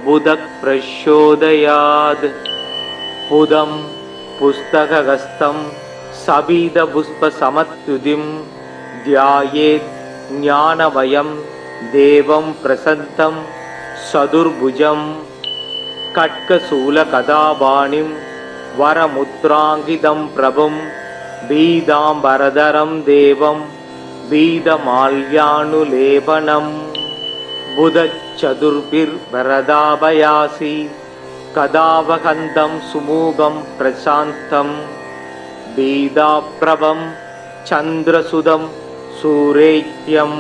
புத பிரச்சோதயாத். புதம் புஸ்தகஹஸ்தம் சபீத புஷ்ப சமத்யுதிம் த்யாயேத் ஞானவயம் தேவம் பிரசந்தம் சதுர்புஜம் கட்கசூல கதாபாணிம் வரமுத்ராங்கிதம் பிரபும் பீதாம்பரதரம் தேவம் பீதமால்யானுலேபனம் புதச்சதுர்பிர்வரதாபயாசி கதாவகந்தம் சுமூகம் பிரசாந்தம் பீதாப்ரபம் சந்திரசுதம் சூரேத்யம்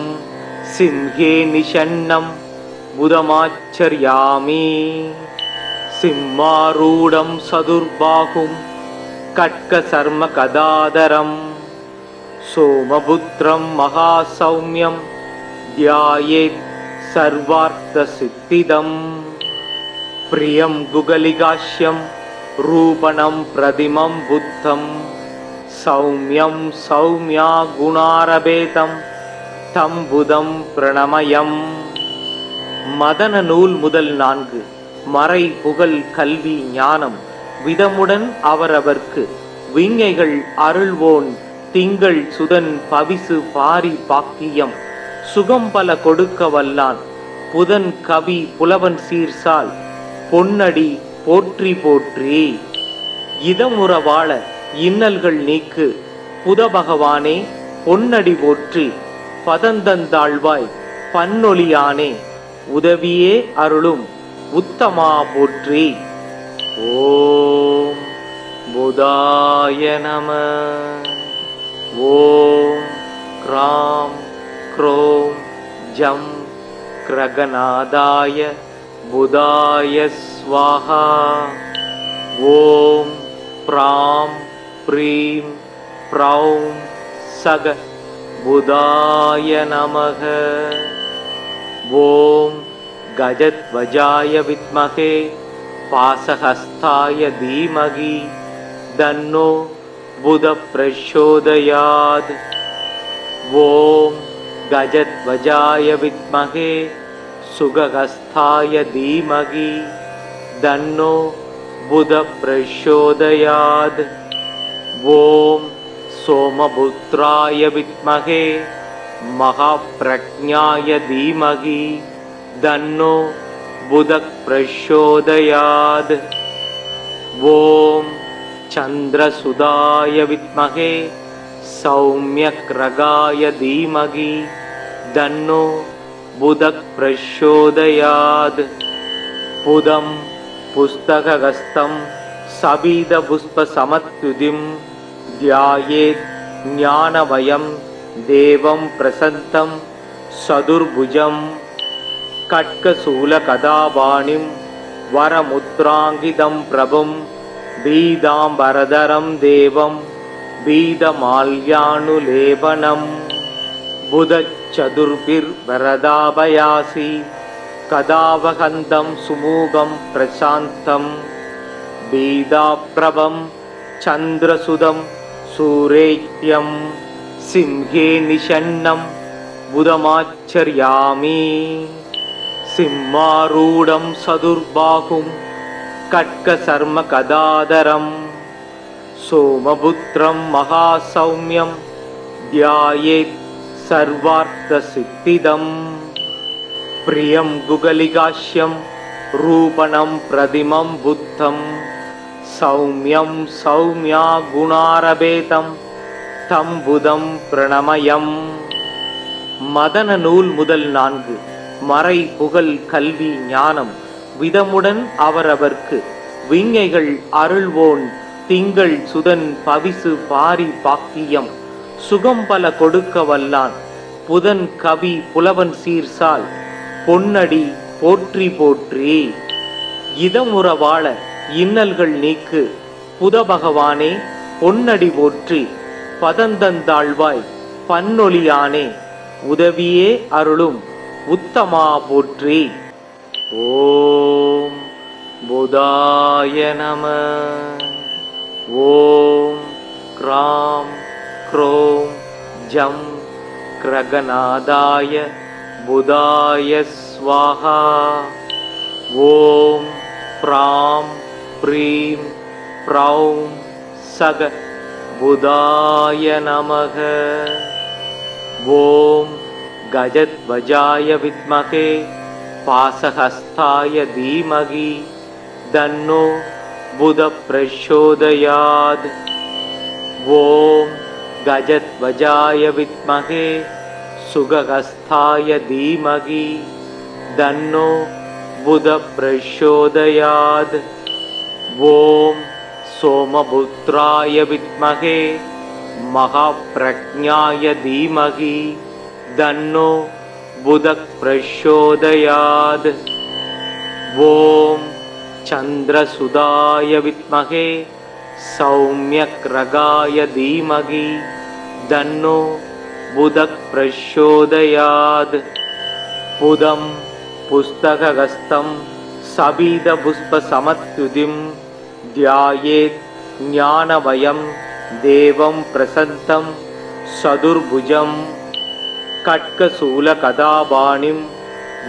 சிம்ஹே நிஷன்னம் புதமாச்சர்யாமி சிம்மாரூடம் சதுர்பாகும் கட்கசர்ம கதாதரம் சோமபுத்ரம் மகாசௌமியம் தியாயேத் சர்வார்த்த சித்திதம் பிரியம் குகலிகாஷ்யம் ரூபணம் பிரதிமம் புத்தம் சௌமியம் சௌமியா குணாரபேதம் தம் புதம் பிரணமயம். மதன நூல் முதல் 4. மறை புகழ் கல்வி ஞானம் விதமுடன் அவரவர்க்கு விஞ்ஞைகள் அருள்வோன் திங்கள் சுதன் பவிசு பாரி பாக்கியம் சுகம் பல கொடுக்க வல்லான் புதன் கவி புலவன் சீர்சால் பொன்னடி போற்றி போற்றி. இதமுற வாழ இன்னல்கள் நீக்கு புத பகவானே பொன்னடி போற்றி பதந்தந்தாழ்வாய் பன்னொலியானே உதவியே அருளும் உத்தமா போற்றி. ஓம் புதாய நம. ஓம் க்ராம் க்ரோம் ஜம் கிரகநாதாய புதாய ஸ்வாஹா. ஓம் ப்ராம் ப்ரீம் ப்ரௌம் சக புதாய நமக. ஓம் கஜத்வஜாய வித்மகே பாசஹஸ்தாய தீமகி தன்னோ புத பிரச்சோதயாத். ஓம் கஜத்வஜாய வித்மகே சுகஹஸ்தாய தீமகி தன்னோ புத பிரச்சோதயாத். ஓம் சோமபுத்ராய வித்மகே மகாப்ரக்ஞாய தீமகி தன்னோ புத பிரச்சோதயாத். ஓம் சந்திரசுதாய வித்மகே சௌமியக்ரகாய தீமகி தன்னோ புத பிரச்சோதயாத். புதம் புஸ்தகஹஸ்தம் சபீத புஷ்ப சமத்யுதிம் தியாயேத் ஞானமயம் தேவம் பிரசந்தம் சதுர்புஜம் கட்கசூல கதாபாணிம் வரமுத்ராங்கிதம் பிரபும் பீதாம்பரதரம் தேவம் பீதமால்யானுலேபனம் புதச்சதுர்பிர்வரதாபயாசி கதாவகந்தம் சுமூகம் பிரசாந்தம் பீதாப்ரபம் சந்திரசுதம் சூரேத்யம் சிம்ஹே நிஷன்னம் புதமாச்சர்யாமி சிம்மாரூடம் சதுர்பாகும் கட்கசர்ம கதாதரம் சோமபுத்ரம் மகாசௌமியம் தியாயேத் சர்வார்த்த சித்திதம் பிரியம் குகலிகாஷ்யம் ரூபணம் பிரதிமம் புத்தம் சௌமியம் சௌமியா குணாரபேதம் தம் புதம் பிரணமயம். மதன நூல் முதல் 4. மறை புகழ் கல்வி ஞானம் விதமுடன் அவரவர்க்கு விஞ்ஞைகள் அருள்வோன் திங்கள் சுதன் பவிசு பாரி பாக்கியம் சுகம் பல கொடுக்க வல்லான் புதன் கவி புலவன் சீர்சால் பொன்னடி போற்றி போற்றி. இதமுற வாழ இன்னல்கள் நீக்கு புத பகவானே பொன்னடி போற்றி பதந்தந்தாழ்வாய் பன்னொலியானே உதவியே அருளும் உத்தமா போற்றி. ஓம் புதாய நம. ஓம் க்ராம் க்ரோம் ஜம் கிரகநாதாய புதாய ஸ்வாஹா. ஓம் ப்ராம் ப்ரீம் ப்ரௌம் சக புதாய நமக. ஓம் கஜத்வஜாய வித்மகே பாசஹஸ்தாய தீமகி தன்னோ புத பிரச்சோதயாத். ஓம் கஜத்வஜாய வித்மகே சுகஹஸ்தாய தீமகி தன்னோ புத பிரச்சோதயாத். ஓம் சோமபுத்ராய வித்மகே மகாப்ரஜ்ஞாய தீமகி தன்னோ புத பிரச்சோதயாத். ஓம் சந்திரசுதாய வித்மகே சௌம்யக்ரகாய தீமகி தன்னோ புத பிரச்சோதயாத். புதம் புஸ்தகஹஸ்தம் சபீத புஷ்ப சமத்யுதிம் த்யாயேத் ஞானவயம் தேவம் பிரசந்தம் சதுர்புஜம். கட்கசூல கதாபாணிம்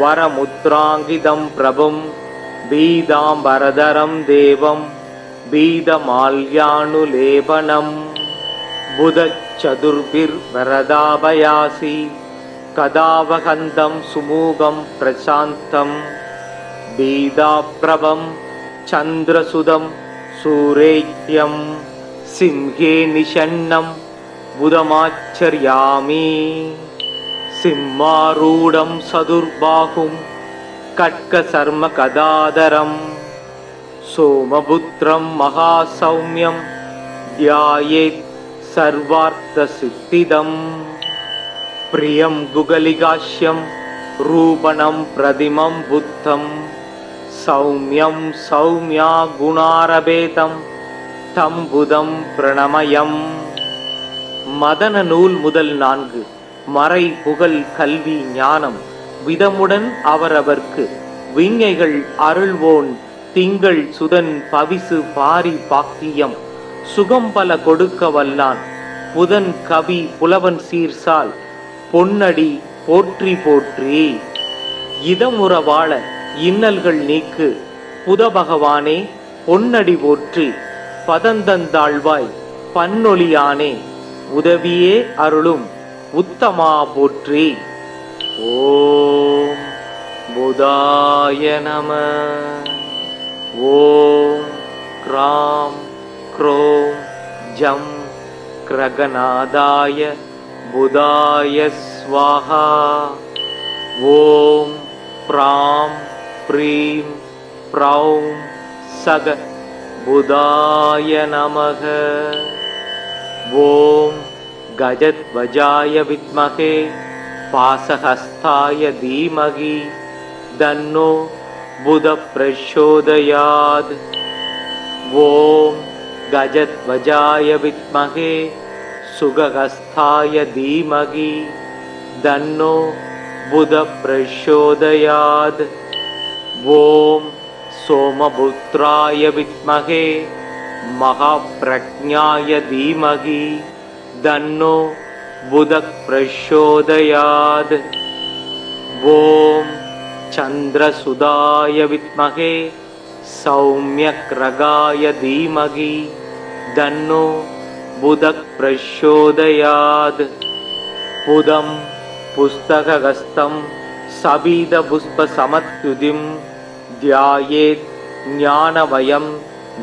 வரமுத்ராங்கிதம் பிரபும் பீதாம்பரதரம் தேவம் பீதமால்யானுலேபனம். புதச்சதுர்பிர் வரதாபயாசி கதாவகந்தம் சுமூகம் பிரசாந்தம் பீதாப்ரபம் சந்திரசுதம் சூரேத்யம் சிம்ஹே நிஷன்னம் புதமாச்சர்யாமி. சிம்மாரூடம் சதுர்பாகும் கட்கசர்ம கதாதரம் சோமபுத்ரம் மகாசௌம்யம் த்யாயேத் சர்வார்த்த சித்திதம். பிரியம் குகலிகாஷ்யம் ரூபணம் பிரதிமம் புத்தம் சௌம்யம் சௌம்யா குணாரபேதம் தம் புதம் பிரணமயம். மதன நூல் முதல் 4. மறை புகழ் கல்வி ஞானம் விதமுடன் அவரவர்க்கு விஞ்ஞைகள் அருள்வோன் திங்கள் சுதன் பவிசு பாரி பாக்கியம் சுகம் பல கொடுக்க வல்லான் புதன் கவி புலவன் சீர்சால் பொன்னடி போற்றி போற்றி. இதமுற வாழ இன்னல்கள் நீக்கு புத பகவானே பொன்னடி போற்றி. பதந்தந்தாழ்வாய் பன்னொலியானே உதவியே அருளும் உத்தமா போற்றி. ஓம் புதாய நம. ஓம் க்ராம் க்ரோம் ஜம் கிரகநாதாய புதாய ஸ்வாஹா. ஓம் ப்ராம் ப்ரீம் ப்ரௌம் சக புதாய நமக. ஓம் கஜத்வஜாய வித்மகே பாசஹஸ்தாய தீமகி தன்னோ புத பிரச்சோதயாத். ஓம் கஜத்வஜாய வித்மகே சுகஹஸ்தாய தீமகி தன்னோ புத பிரச்சோதயாத். ஓம் சோமபுத்ராய வித்மகே மகாப்ரஜ்ஞாய தீமகி தன்னோ புத பிரச்சோதயாத். ஓம் சந்திரசுதாய வித்மகே சௌம்யக்ரகாய தீமகி தன்னோ புத பிரச்சோதயாத். புதம் புஸ்தகஹஸ்தம் சபீத புஷ்ப சமத்யுதிம் த்யாயேத் ஞானவயம்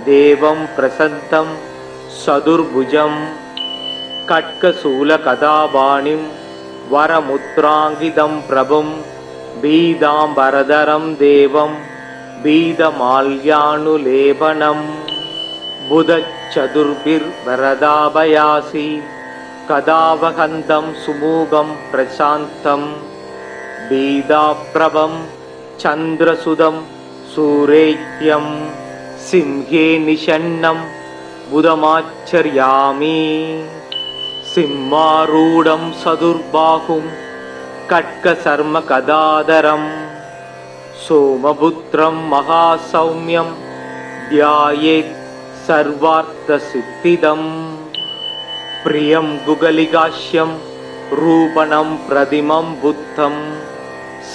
தேவம் பிரசந்தம் சதுர்புஜம். கட்கசூல கதாபாணிம் வரமுத்ராங்கிதம் பிரபும் பீதாம்பரதரம் தேவம் பீதமால்யானுலேபனம். புதச்சதுர்பிர் வரதாபயாசி கதாவகந்தம் சுமூகம் பிரசாந்தம் பீதாப்ரபம் சந்திரசுதம் சூரேத்யம் சிம்ஹே நிஷன்னம் புதமாச்சர்யாமி. சிம்மாரூடம் சதுர்பாகும் கட்கசர்ம கதாதரம் சோமபுத்ரம் மகாசௌம்யம் த்யாயேத் சர்வார்த்த சித்திதம். பிரியம் குகலிகாஷ்யம் ரூபணம் பிரதிமம் புத்தம்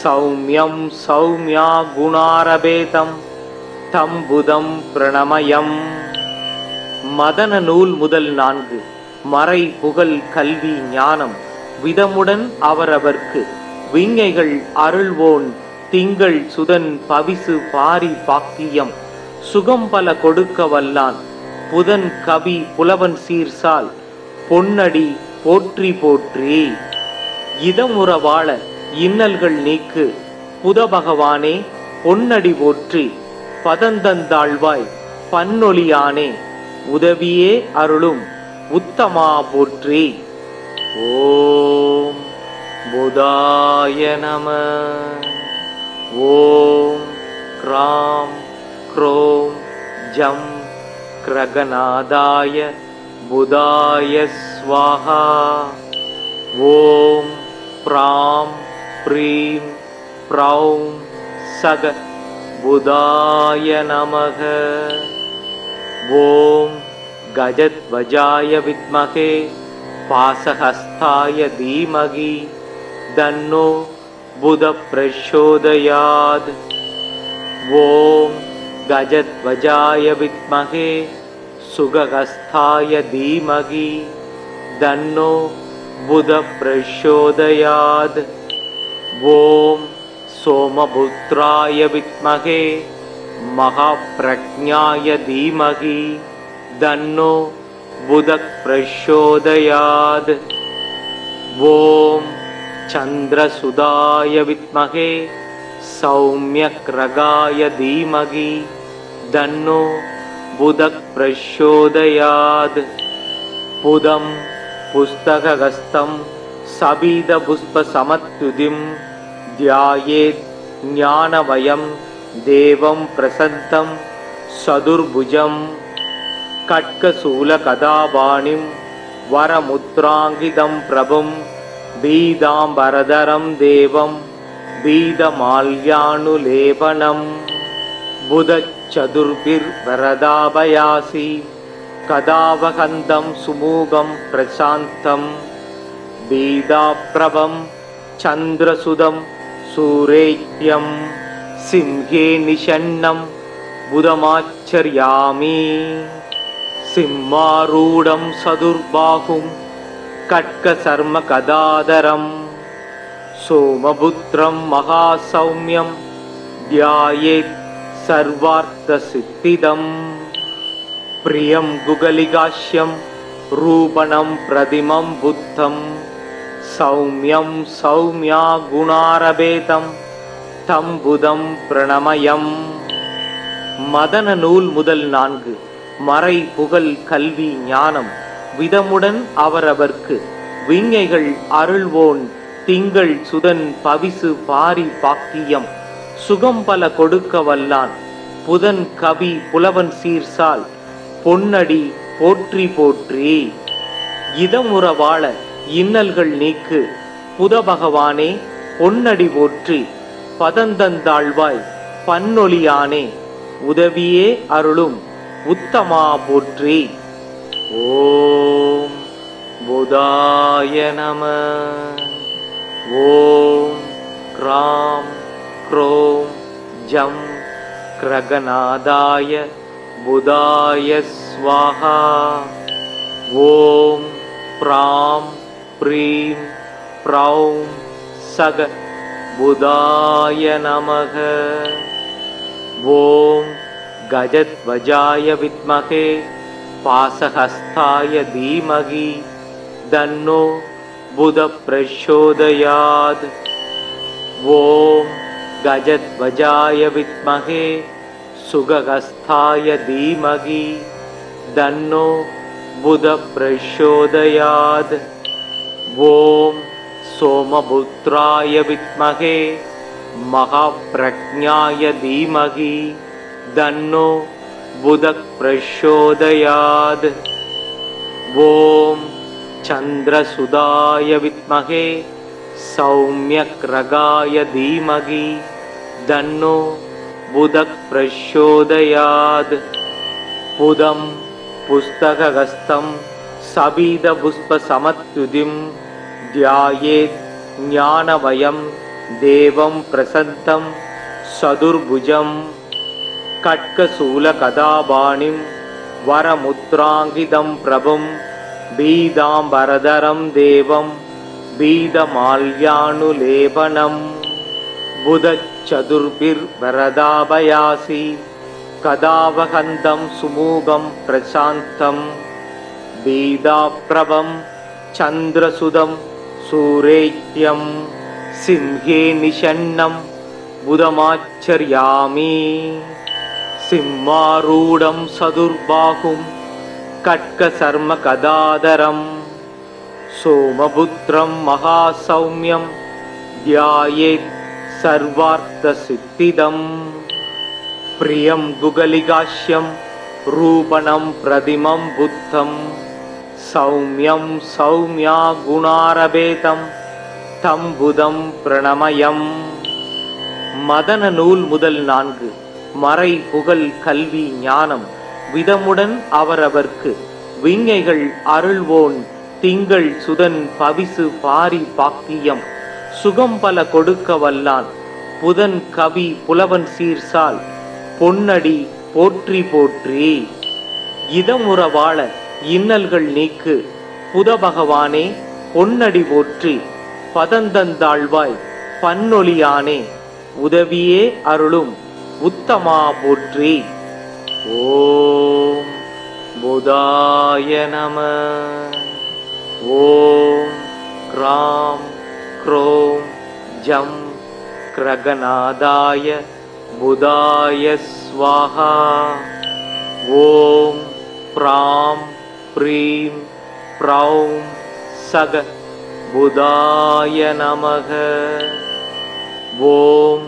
சௌம்யம் சௌம்யா குணாரபேதம் தம் புதம் பிரணமயம். மதன நூல் முதல் 4. மறை புகழ் கல்வி ஞானம் விதமுடன் அவரவர்க்கு விஞ்ஞைகள் அருள்வோன் திங்கள் சுதன் பவிசு பாரி பாக்கியம் சுகம் பல கொடுக்க வல்லான் புதன் கவி புலவன் சீர்சால் பொன்னடி போற்றி போற்றி. இதமுற வாழ இன்னல்கள் நீக்கு புதபகவானே பொன்னடி போற்றி பதந்தந்தாழ்வாய் பன்னொலியானே உதவியே அருளும் உத்தமா போற்றி. ஓம் புதாய நம. ஓம் க்ராம் க்ரோம் ஜம் கிரகநாதாய புதாய ஸ்வாஹா. ஓம் ப்ராம் ப்ரீம் ப்ரௌம் சக புதாய நமக. ஓம் கஜத்வஜாய வித்மகே பாசஹஸ்தாய தீமகி தன்னோ புத பிரச்சோதயாத். ஓம் கஜத்வஜாய வித்மகே சுகஹஸ்தாய தீமகி தன்னோ புத பிரச்சோதயாத். ஓம் சோமபுத்ராய வித்மகே மகாப்ரக்ஞாய தீமகி தன்னோ புத பிரச்சோதயாத். ஓம் சந்திரசுதாய வித்மகே சௌம்யக்ரகாய தீமகி தன்னோ புத பிரச்சோதயாத். புதம் புஸ்தகஹஸ்தம் சபீத புஷ்ப சமத்யுதிம் த்யாயேத் ஞானவயம் தேவம் பிரசந்தம் சதுர்புஜம் கட்கசூல கதாபாணிம் வரமுத்ராங்கிதம் பிரபும் பீதாம்பரதரம் தேவம் பீதமால்யானுலேபனம். புதச்சதுர்பிர் வரதாபயாசி கதாவகந்தம் சுமூகம் பிரசாந்தம் பீதாப்ரபம் சந்திரசுதம் சூரேக்யம் சிம்ஹே நிஷன்னம் புதமாச்சர்யாமி. சிம்மாரூடம் சதுர்பாகும் கட்கசர்ம கதாதரம் சோமபுத்ரம் மகாசௌம்யம் த்யாயேத் சர்வார்த்த சித்திதம். பிரியம் குகலிகாஷ்யம் ரூபணம் பிரதிமம் புத்தம் சௌம்யம் சௌம்யா குணாரபேதம் தம் புதம் பிரணமயம். மதன நூல் முதல் 4 மறை புகழ் கல்வி ஞானம் விதமுடன் அவரவர்க்கு விஞ்ஞைகள் அருள்வோன் திங்கள் சுதன் பவிசு பாரி பாக்கியம் சுகம் பல கொடுக்க வல்லான் புதன் கவி புலவன் சீர்சால் பொன்னடி போற்றி போற்றி. இதமுற வாழ இன்னல்கள் நீக்கு புதபகவானே பொன்னடி போற்றி பதந்தந்தாழ்வாய் பன்னொலியானே உதவியே அருளும் உத்தமா போற்றி. ஓம் புதாய நம. ஓம் க்ராம் க்ரோம் ஜம் கிரகநாதாய புதாய ஸ்வாஹா. ஓம் ப்ராம் ப்ரீம் ப்ரௌம் சக புதாய நமக. ஓம் கஜத்வஜாய வித்மகே பாசஹஸ்தாய தீமகி தன்னோ புத பிரச்சோதயாத். ஓம் கஜத்வஜாய வித்மகே சுகஹஸ்தாய தீமகி தன்னோ புத பிரச்சோதயாத். ஓம் சோமபுத்ராய வித்மகே மகாப்ரக்ஞாய தீமகி தன்னோ புத பிரச்சோதயாத். ஓம் சந்திரசுதாய வித்மகே சௌம்யக்ரகாய தீமகி தன்னோ புத பிரச்சோதயாத். புதம் புஸ்தகஹஸ்தம் சபீத புஷ்ப சமத்யுதிம் த்யாயேத் ஞானவயம் தேவம் பிரசந்தம் சதுர்புஜம் கட்கசூல கதாபாணிம் வரமுத்ராங்கிதம் பிரபும் பீதாம்பரதரம் தேவம் பீதமால்யானுலேபனம். புதச்சதுர்பிர் வரதாபயாசி கதாவகந்தம் சுமூகம் பிரசாந்தம் பீதாப்ரபம் சந்திரசுதம் सूरेत्यं सिंहे निषण्णं बुधमाचर्यामि सिंहारूढं सदुर्बाहुं खड्गशर्मगदाधरं सोमपुत्रं महासौम्यं ध्यायेत् सर्वार्थसिद्धिदं प्रियं गुगलिकाश्यं रूपणं प्रतिमं बुद्धं सौम्यं सौम्या गुणारभेदं तं बुधं प्रणमयम् மதன நூல் முதல் 4 மறை புகழ் கல்வி ஞானம் விதமுடன் அவரவர்க்கு விஞ்ஞைகள் அருள்வோன் திங்கள் சுதன் பவிசு பாரி பாக்கியம் சுகம் பல கொடுக்க வல்லான் புதன் கவி புலவன் சீர்சால் பொன்னடி போற்றி போற்றி இதமுற வாழ இன்னல்கள் நீக்கு புத பகவானே பொன்னடி போற்றி பதந்தந்தாழ்வாய் பன்னொலியானே உதவியே அருளும் உத்தமா போற்றி. ஓம் புதாய நம. ஓம் க்ராம் க்ரோம் ஜம் கிரகநாதாய புதாய ஸ்வாஹா. ஓம் ப்ராம் ப்ரீம் ப்ரௌம் சக புதாய நமக. ஓம்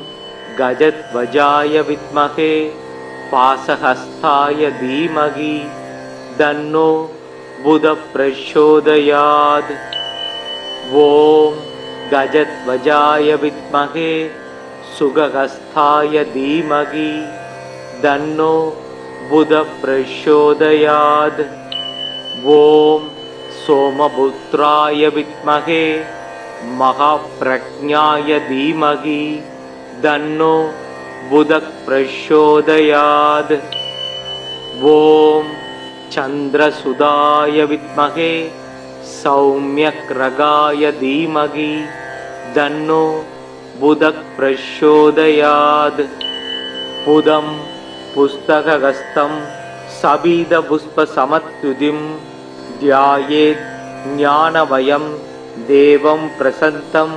கஜத்வஜாய வித்மகே பாசஹஸ்தாய தீமகி தன்னோ புத பிரச்சோதயாத். ஓம் கஜத்வஜாய வித்மகே சுகஹஸ்தாய தீமகி தன்னோ புத பிரச்சோதயாத். ஓம் சோமபுத்ராய வித்மகே மகாப்ரஜ்ஞாய தீமகி தன்னோ புத பிரச்சோதயாத். ஓம் சந்திரசுதாய வித்மகே சௌம்யக்ரகாய தீமகி தன்னோ புத பிரச்சோதயாத். புதம் புஸ்தகஹஸ்தம் சபீத புஷ்ப சமத்யுதிம் த்யாயேத் ஞானவயம் தேவம் பிரசந்தம்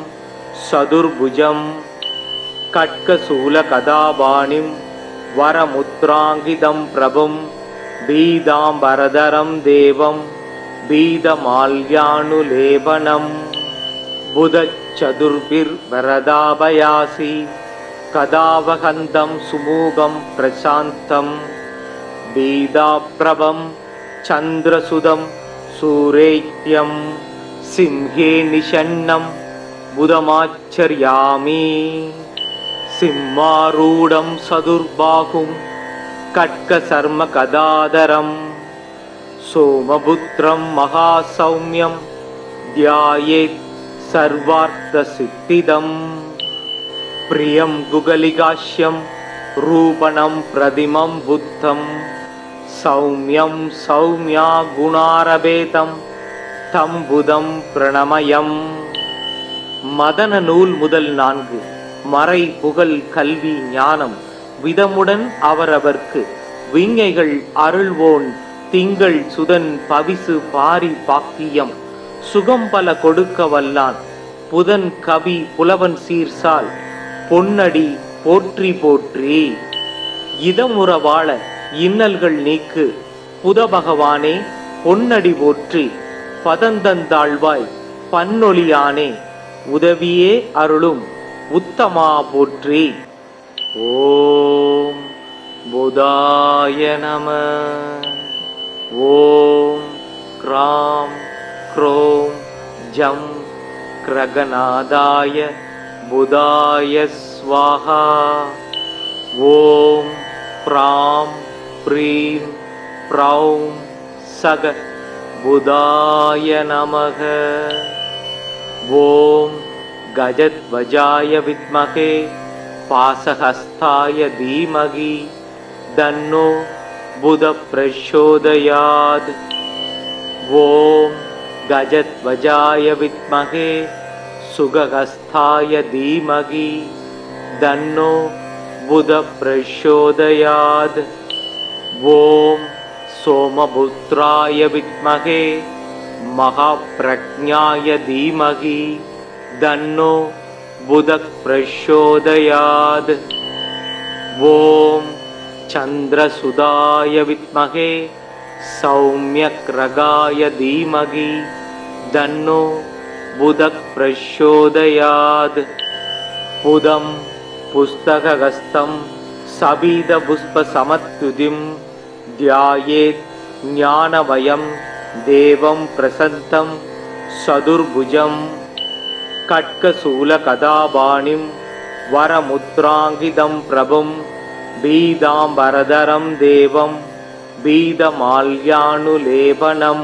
சதுர்புஜம் கட்கசூல கதாபாணிம் வரமுத்ராங்கிதம் பிரபும் பீதாம்பரதரம் தேவம் பீதமால்யானுலேபனம். புதச்சதுர்பிர் வரதாபயாசி கதாவகந்தம் சுமூகம் பிரசாந்தம் பீதாப்ரபம் சந்திரசுதம் சூரேத்யம் சிம்ஹே நிஷண்ணம் புதமாச்சர்யாமி. சிம்மாரூடம் சதுர்பாகும் கட்கசர்ம கதாதரம் சோமபுத்ரம் மகாசௌம்யம் த்யாயேத் சர்வார்த்த சித்திதம். பிரியம் குகலிகாஷ்யம் ரூபணம் பிரதிமம் புத்தம் சௌம்யம் சௌம்யா குணாரபேதம் தம் புதம் பிரணமயம். மதன நூல் முதல் 4 மறை புகழ் கல்வி ஞானம் விதமுடன் அவரவர்க்கு விஞ்ஞைகள் அருள்வோன் திங்கள் சுதன் பவிசு பாரி பாக்கியம் சுகம் பல கொடுக்க வல்லான் புதன் கவி புலவன் சீர்சால் பொன்னடி போற்றி போற்றி. இதமுற வாழ இன்னல்கள் நீக்கு புத பகவானே பொன்னடி போற்றி பதந்தந்தாழ்வாய் பன்னொலியானே உதவியே அருளும் உத்தமா போற்றி. ஓம் புதாய நம. ஓம் க்ராம் க்ரோம் ஜம் கிரகநாதாய புதாய ஸ்வாஹா. ஓம் ப்ராம் ப்ரீம் ப்ரௌம் சக புதாய நமக. ஓம் கஜத்வஜாய வித்மகே பாசஹஸ்தாய தீமகி தன்னோ புத பிரச்சோதயாத். ஓம் கஜத்வஜாய வித்மகே சுகஹஸ்தாய தீமகி தன்னோ புத பிரச்சோதயாத். ஓம் சோமபுத்ராய வித்மகே महाप्रज्ञाय धीमहि तन्नो बुधः प्रचोदयात्। ॐ चन्द्रसुधाय विद्महे सौम्यग्रगाय धीमहि तन्नो बुधः प्रचोदयात्। बुधं पुस्तकहस्तं सबीदपुष्पसमत्युतिं ध्यायेत् ज्ञानमयं देवं प्रसन्नं चतुर्भुजं खड्गशूलगदापाणिं वरमुद्राङ्कितं प्रभुं पीताम्बरधरं देवं पीतमाल्यानुलेपनं।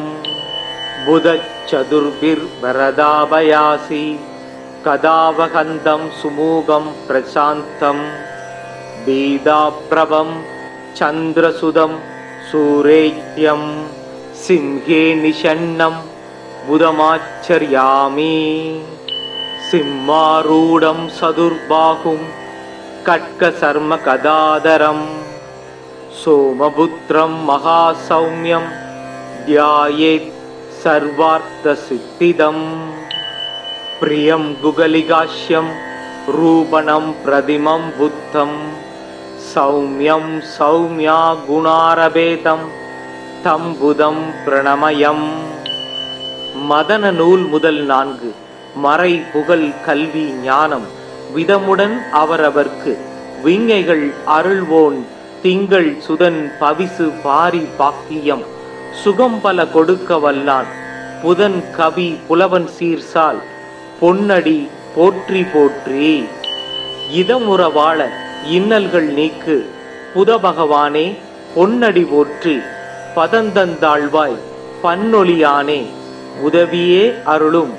बुधचतुर्भिर्वरदाभयासि कदावहन्तं सुमुखं प्रशान्तं पीताप्रभं चन्द्रसुदं सूरेत्यं सिंहे निषण्णं बुधमाचर्यामि। सिंहारूढं चतुर्बाहुं खड्गशर्मगदाधरं सोमपुत्रं महासौम्यं ध्यायेत् सर्वार्थसिद्धिदम्। प्रियं गुगलिकाश्यं रूपणं प्रतिमं बुद्धं सौम्यं सौम्या गुणारभेदं தம் புதம் பிரணமயம். மதன நூல் முதல் 4 மறை புகழ் கல்வி ஞானம் விதமுடன் அவரவர்க்கு விஞ்ஞைகள் அருள்வோன் திங்கள் சுதன் பவிசு பாரி பாக்கியம் சுகம் பல கொடுக்க வல்லான் புதன் கவி புலவன் சீர்சால் பொன்னடி போற்றி போற்றி. இதமுற வாழ இன்னல்கள் நீக்கு புத பகவானே பொன்னடி போற்றி. பதந்தந்தாழ்வாய் பன்னொலியானே உதவியே அருளும்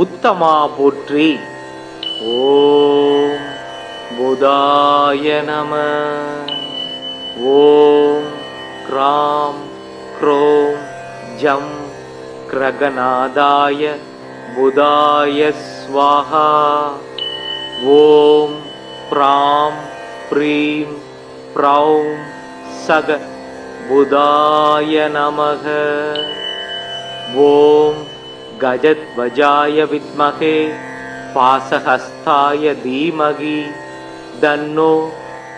உத்தமா போற்றி. ஓம் புதாய நம. ஓம் க்ராம் க்ரோம் ஜம் கிரகநாதாய புதாய ஸ்வாஹா. ஓம் ப்ராம் ப்ரீம் ப்ரௌம் சக புதாய நமக. ஓம் கஜத்வஜாய வித்மகே பாசஹஸ்தாய தீமகி தன்னோ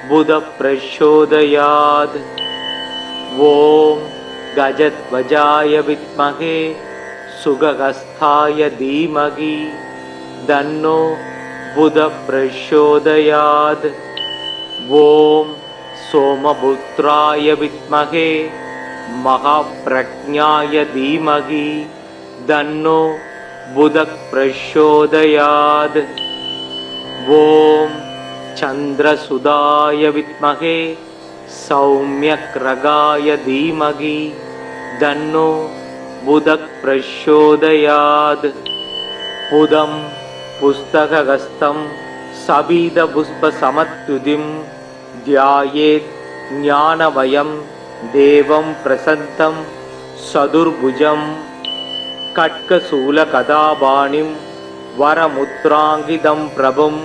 புத பிரச்சோதயாத். ஓம் கஜத்வஜாய வித்மகே சுகஹஸ்தாய தீமகி தன்னோ புத பிரச்சோதயாத். ஓம் सोमपुत्राय विद्महे महाप्रज्ञाय धीमहि तन्नो बुधः प्रचोदयात्. ॐ चन्द्रसुधाय विद्महे सौम्यग्रगाय धीमहि तन्नो बुधः प्रचोदयात्. बुधं पुस्तकहस्तं सबीदपुष्पसमत्युतिं ध्यायेत् ज्ञानमयं देवं प्रसन्नं चतुर्भुजं खड्गशूलगदापाणिं वरमुद्राङ्कितं प्रभुं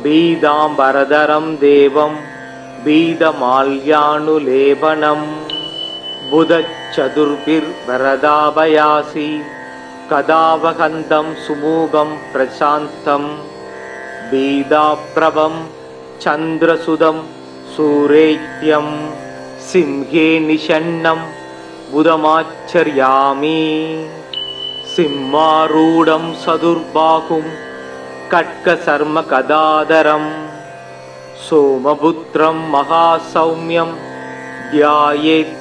पीताम्बरधरं देवं पीतमाल्यानुलेपनं. बुधचतुर्भिर्वरदाभयासि कदावहन्तं सुमुखं प्रशान्तं पीताप्रभं चन्द्रसुदं सूरेत्यं सिंहे निषण्णं बुधमाचर्यामि. सिंहारूढं चतुर्बाहुं खड्गशर्मगदाधरं सोमपुत्रं महासौम्यं ध्यायेत्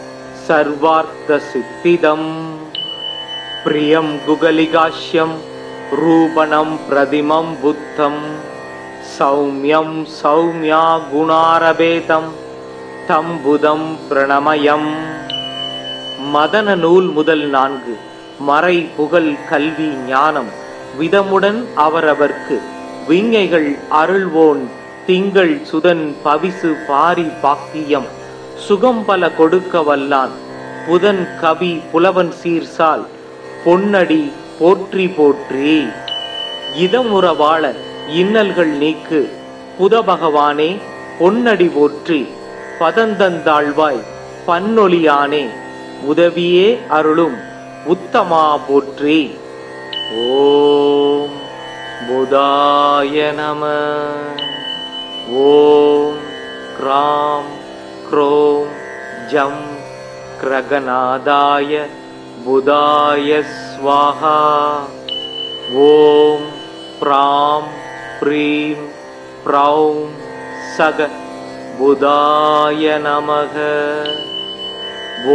सर्वार्थसिद्धिदम्. प्रियं गुगलिकाश्यं रूपणं प्रतिमं बुद्धं सौम्यं सौम्या गुणारभेदं தம் புதம் பிரணமயம். மதன நூல் முதல் 4 மறை புகழ் கல்வி ஞானம் விதமுடன் அவரவர்க்கு விஞ்ஞைகள் அருள்வோன் திங்கள் சுதன் பவிசு பாரி பாக்கியம் சுகம் பல கொடுக்க வல்லான் புதன் கவி புலவன் சீர்சால் பொன்னடி போற்றி போற்றி. இதமுற வாழ இன்னல்கள் நீக்கு புத பகவானே பொன்னடி போற்றி. பதந்தந்தாழ்வாய் பன்னொலியானே உதவியே அருளும் உத்தமா போற்றி. ஓம் புதாய நம. ஓம் க்ராம் க்ரோம் ஜம் கிரகநாதாய புதாய ஸ்வாஹா. ஓம் ப்ராம் ப்ரீம் ப்ரௌம் சக புதாய நமக.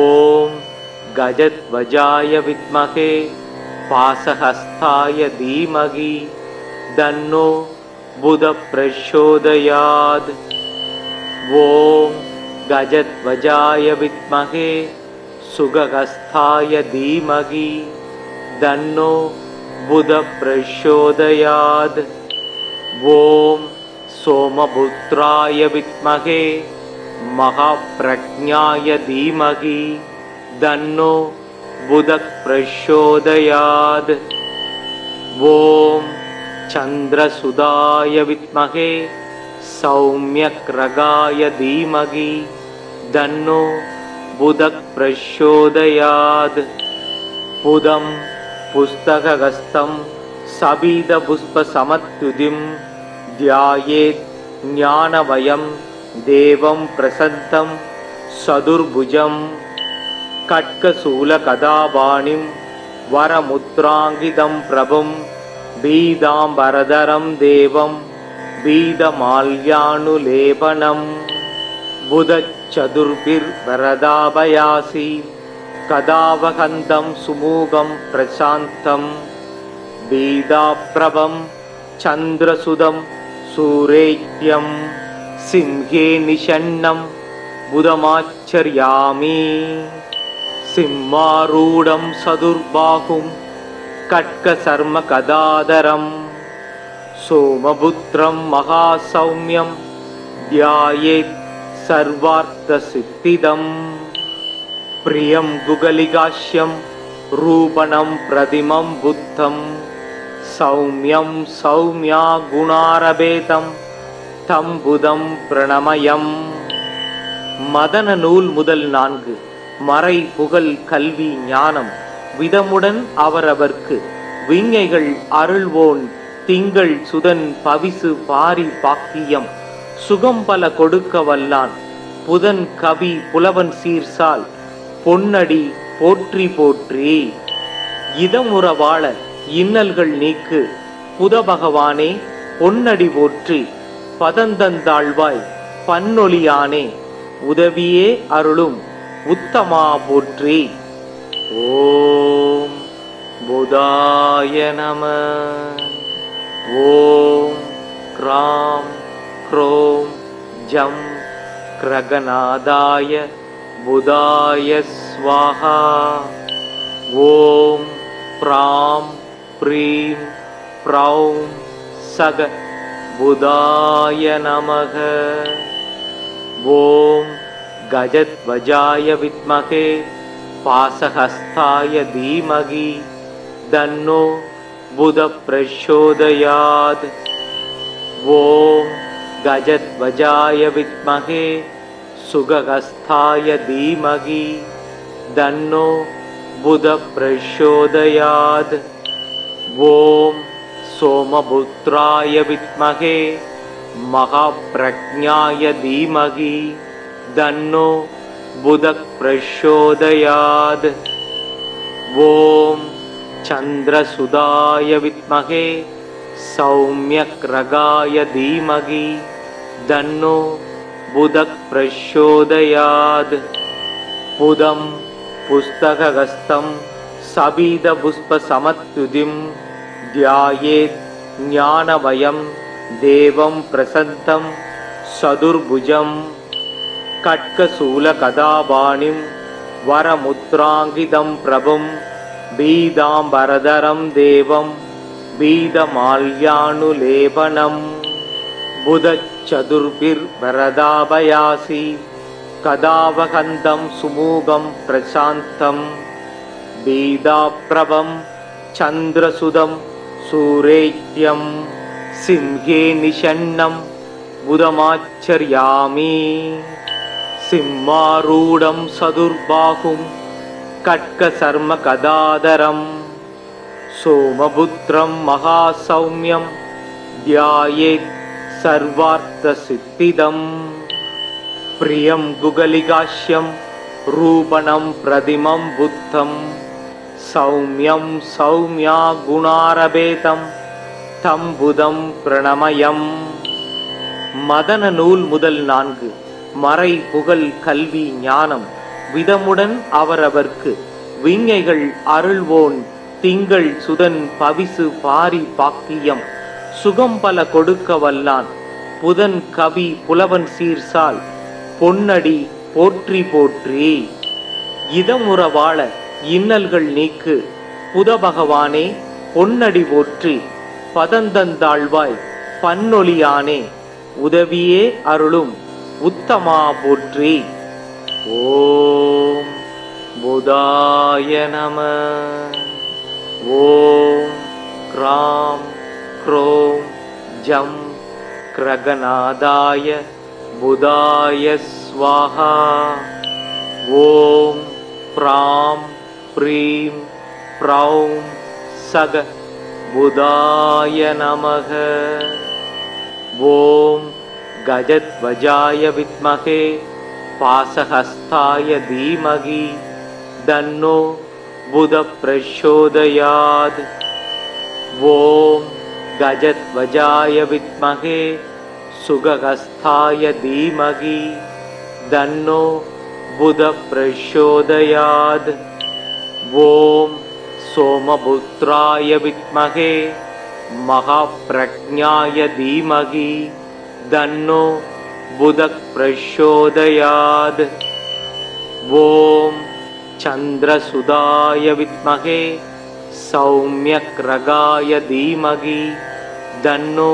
ஓம் கஜத்வஜாய வித்மகே பாசஹஸ்தாய தீமகி தன்னோ புத பிரச்சோதயாத். ஓம் கஜத்வஜாய வித்மகே சுகஹஸ்தாய தீமகி தன்னோ புத பிரச்சோதயாத். ஓம் சோமபுத்ராய வித்மகே மகாப்ரக்ஞாய தீமகி தன்னோ புத பிரச்சோதயாத். ஓம் சந்திரசுதாய வித்மகே சௌம்யக்ரகாய தீமகி தன்னோ புத பிரச்சோதயாத். புதம் புஸ்தகஹஸ்தம் சபீத புஷ்ப சமத்யுதிம் த்யாயேத் ஞானவயம் தேவம் பிரசந்தம் சதுர்புஜம். கட்கசூல கதாபாணிம் வரமுத்ராங்கிதம் பிரபும் பீதாம்பரதரம் தேவம் பீதமால்யானுலேபனம். புதச்சதுர்பிர் வரதாபயாசி கதாவகந்தம் சுமூகம் பிரசாந்தம். பீதாப்ரபம் சந்திரசுதம் சூரேத்யம் சிம்ஹே நிஷன்னம் புதமாச்சர்யாமி. சிம்மாரூடம் சதுர்பாகும் கட்கசர்ம கதாதரம் சோமபுத்ரம் மகாசௌம்யம் த்யாயேத் சர்வார்த்த சித்திதம். பிரியம் குகலிகாஷ்யம் ரூபணம் பிரதிமம் புத்தம் சௌம்யம் சௌம்யா குணாரபேதம் தம் புதம் பிரணமயம். மதன நூல் முதல் 4 மறை புகழ் கல்வி ஞானம் விதமுடன் அவரவர்க்கு விஞ்ஞைகள் அருள்வோன் திங்கள் சுதன் பவிசு பாரி பாக்கியம் சுகம் பல கொடுக்க வல்லான் புதன் கவி புலவன் சீர்சால் பொன்னடி போற்றி போற்றி. இதமுற வாழ இன்னல்கள் நீக்கு புத பகவானே பொன்னடி போற்றி. பதந்தந்தாழ்வாய் பன்னொலியானே உதவியே அருளும் உத்தமா போற்றி. ஓம் புதாய நம. ஓம் க்ராம் க்ரோம் ஜம் கிரகநாதாய புதாய ஸ்வாஹா. ஓம் ப்ராம் ப்ரீம் ப்ரௌம் சக புதாய நமக. ஓம் கஜத்வஜாய வித்மகே பாசஹஸ்தாய தீமகி தன்னோ புத பிரச்சோதயாத். ஓம் கஜத்வஜாய வித்மகே சுகஹஸ்தாய தீமகி தன்னோ புத பிரச்சோதயாத். ஓம் சோமபுத்ராய வித்மகே மகாப்ரக்ஞாய தீமகி தன்னோ புத பிரச்சோதயாத். ஓம் சந்திரசுதாய வித்மகே சௌம்யக்ரகாய தீமகி தன்னோ புத பிரச்சோதயாத். புதம் புஸ்தகஹஸ்தம் சபீத புஷ்ப சமத்யுதிம் த்யாயேத் ஞானவயம் தேவம் பிரசந்தம் சதுர்புஜம். கட்கசூல கதாபாணிம் வரமுத்ராங்கிதம் பிரபும் பீதாம்பரதரம் தேவம் பீதமால்யானுலேபனம். புதச்சதுர்பிர் வரதாபயாசி கதாவகந்தம் சுமூகம் பிரசாந்தம். பீதாப்ரபம் சந்திரசுதம் சூரேத்யம் சிம்ஹே நிஷன்னம் புதமாச்சர்யாமி. சிம்மாரூடம் சதுர்பாகும் கட்க சர்ம கதாதரம் சோமபுத்ரம் மகாசௌமியம் தியாயேத் சர்வார்த்த சித்திதம் பிரியம் குகலிகாஷ்யம் ரூபணம் பிரதிமம் புத்தம் சௌமியம் சௌமியா குணாரபேதம் தம் புதம் பிரணமயம். மதன நூல் முதல் 4. மறை புகழ் கல்வி ஞானம் விதமுடன் அவரவர்க்கு விஞ்ஞைகள் அருள்வோன் திங்கள் சுதன் பவிசு பாரி பாக்கியம் சுகம் பல கொடுக்க வல்லான் புதன் கவி புலவன் சீர்சால் பொன்னடி போற்றி போற்றி. இதமுற வாழ இன்னல்கள் நீக்கு புத பகவானே பொன்னடி போற்றி பதந்தந்தாழ்வாய் பன்னொலியானே உதவியே அருளும் உத்தமா போற்றி. ஓம் புதாய நம. ஓம் க்ராம் க்ரோம் ஜம் கிரகநாதாய புதாய ஸ்வாஹா. ஓம் ப்ராம் ப்ரீம் ப்ரௌம் சக புதாய நமக. ஓம் கஜத்வஜாய வித்மகே பாசஹஸ்தாய தீமகி தன்னோ புத பிரச்சோதயாத். ஓம் கஜத்வஜாய வித்மகே சுகஹஸ்தாய தீமகி தன்னோ புத பிரச்சோதயாத். ஓம் சோமபுத்ராய வித்மகே மகாப்ரக்ஞாய தீமகி தன்னோ புத பிரச்சோதயாத். ஓம் சந்திரசுதாய வித்மகே சௌமியக்ரகாய தீமகி தன்னோ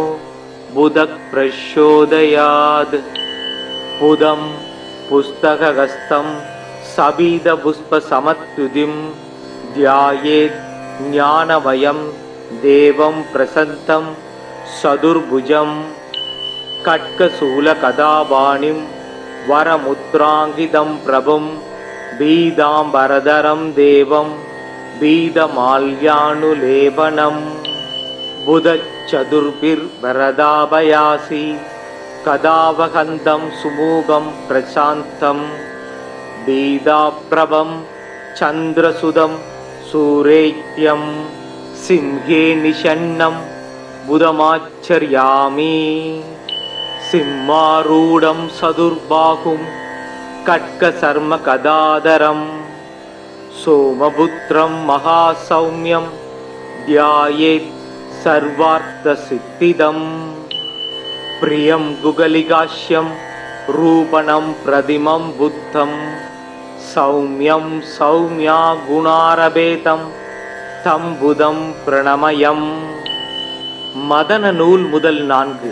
புத பிரச்சோதயாத். புதம் புஸ்தகஹஸ்தம் சபீத புஷ்ப சமத்யுதிம் தியாயேத் ஞானவயம் தேவம் பிரசந்தம் சதுர்புஜம் கட்கசூல கதாபாணிம் வரமுத்ராங்கிதம் பிரபும் பீதாம்பரதரம் தேவம் பீதமால்யானுலேபனம். புதச்சதுர்பிர் வரதாபயாசி கதாவகந்தம் சுமூகம் பிரசாந்தம் பீதாப்ரபம் சந்திரசுதம் சூரேத்யம் சிம்ஹே நிஷன்னம் புதமாச்சர்யாமி. சிம்மாரூடம் சதுர்பாகும் கட்க சர்ம கதாதரம் சோமபுத்ரம் மகாசௌமியம் தியாயேத் சர்வார்த்த சித்திதம் பிரியம் குகலிகாஷ்யம் ரூபணம் பிரதிமம் புத்தம் சௌமியம் சௌமியா குணாரபேதம் தம் புதம் பிரணமயம். மதன நூல் முதல் 4.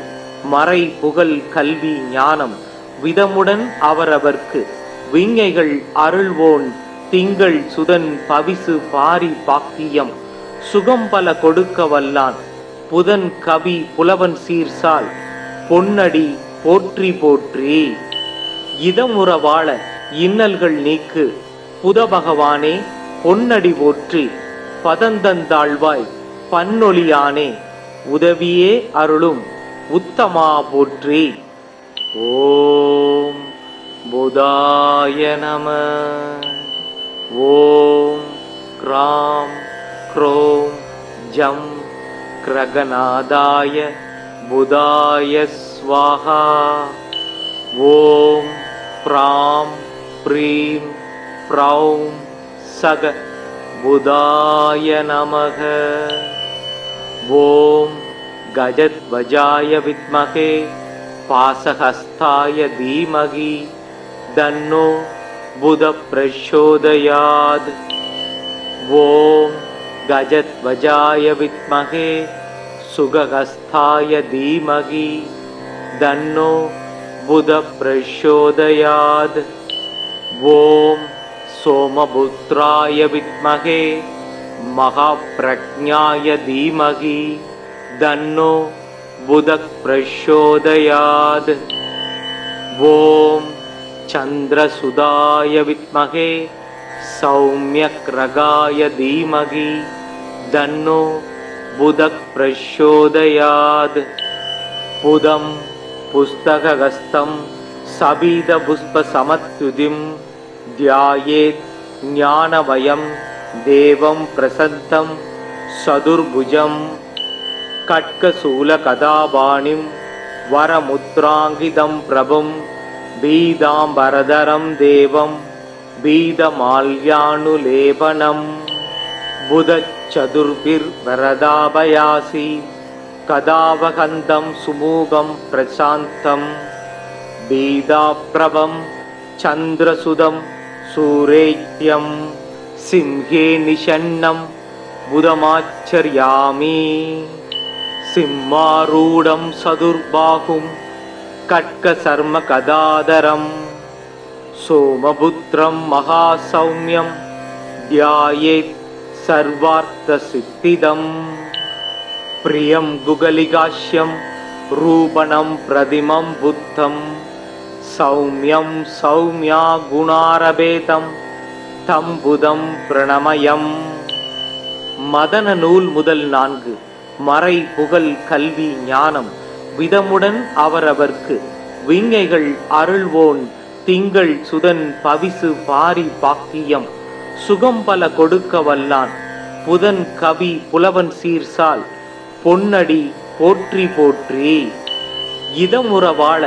மறை புகழ் கல்வி ஞானம் விதமுடன் அவரவர்க்கு விஞ்ஞைகள் அருள்வோன் திங்கள் சுதன் பவிசு பாரி பாக்கியம் சுகம் பல கொடுக்க வல்லான் புதன் கவி புலவன் சீர்சால் பொன்னடி போற்றி போற்றி. இதமுற வாழ இன்னல்கள் நீக்கு புத பகவானே பொன்னடி போற்றி பதந்தந்தாழ்வாய் பன்னொலியானே உதவியே அருளும் உத்தமா போற்றி. ஓம் புதாய நம. ஓம் க்ராம் க்ரோம் ஜம் கிரகநாதாய புதாய ஸ்வாஹா. ஓம் ப்ராம் ப்ரீம் ப்ரௌம் சக புதாய நமக. ஓம் கஜத்வஜாய வித்மகே பாசஹஸ்தாய தீமகி தன்னோ புத பிரச்சோதயாத். ஓம் கஜத்வஜாய வித்மகே சுகஹஸ்தாய தீமகி தன்னோ புத பிரச்சோதயாத். ஓம் சோமபுத்ராய வித்மகே மகாப்ரக்ஞாய தீமகி தன்னோ புத பிரச்சோதயாத். ஓம் சந்திரசுதாய வித்மகே सौम्यक्रगाय धीमहि तन्नो बुधः प्रचोदयात्। बुधं पुस्तकहस्तं सबीतपुष्पसमत्युतिं ध्यायेत् ज्ञानमयं देवं प्रसन्नं चतुर्भुजं खड्गशूलगदापाणिं वरमुद्राङ्कितं प्रभुं पीताम्बरधरं देवं पीतमाल्यानुलेपनम्। बुधचतुर्भिर्वरदाभयासि कदावहन्तं सुमुखं प्रशान्तं पीताप्रभं चन्द्रसुतं सूरेत्यं सिंहे निषण्णं बुधमाचर्यामि। सिंहारूढं चतुर्बाहुं खड्गशर्मगदाधरं सोमपुत्रं महासौम्यं ध्यायेत् सर्वार्थसिद्धिदम्। प्रियं गुगलिकाश्यं रूपणं प्रतिमं बुद्धं सौम्यं सौम्या गुणारभेदं तं बुधं प्रणमयम्। மதன நூல் முதல் 4 மறை புகழ் கல்வி ஞானம் விதமுடன் அவரவர்க்கு விஞ்ஞைகள் அருள்வோன் திங்கள் சுதன் பவிசு பாரி பாக்கியம் சுகம் பல கொடுக்க வல்லான் புதன் கவி புலவன் சீர்சால் பொன்னடி போற்றி போற்றி. இதமுற வாழ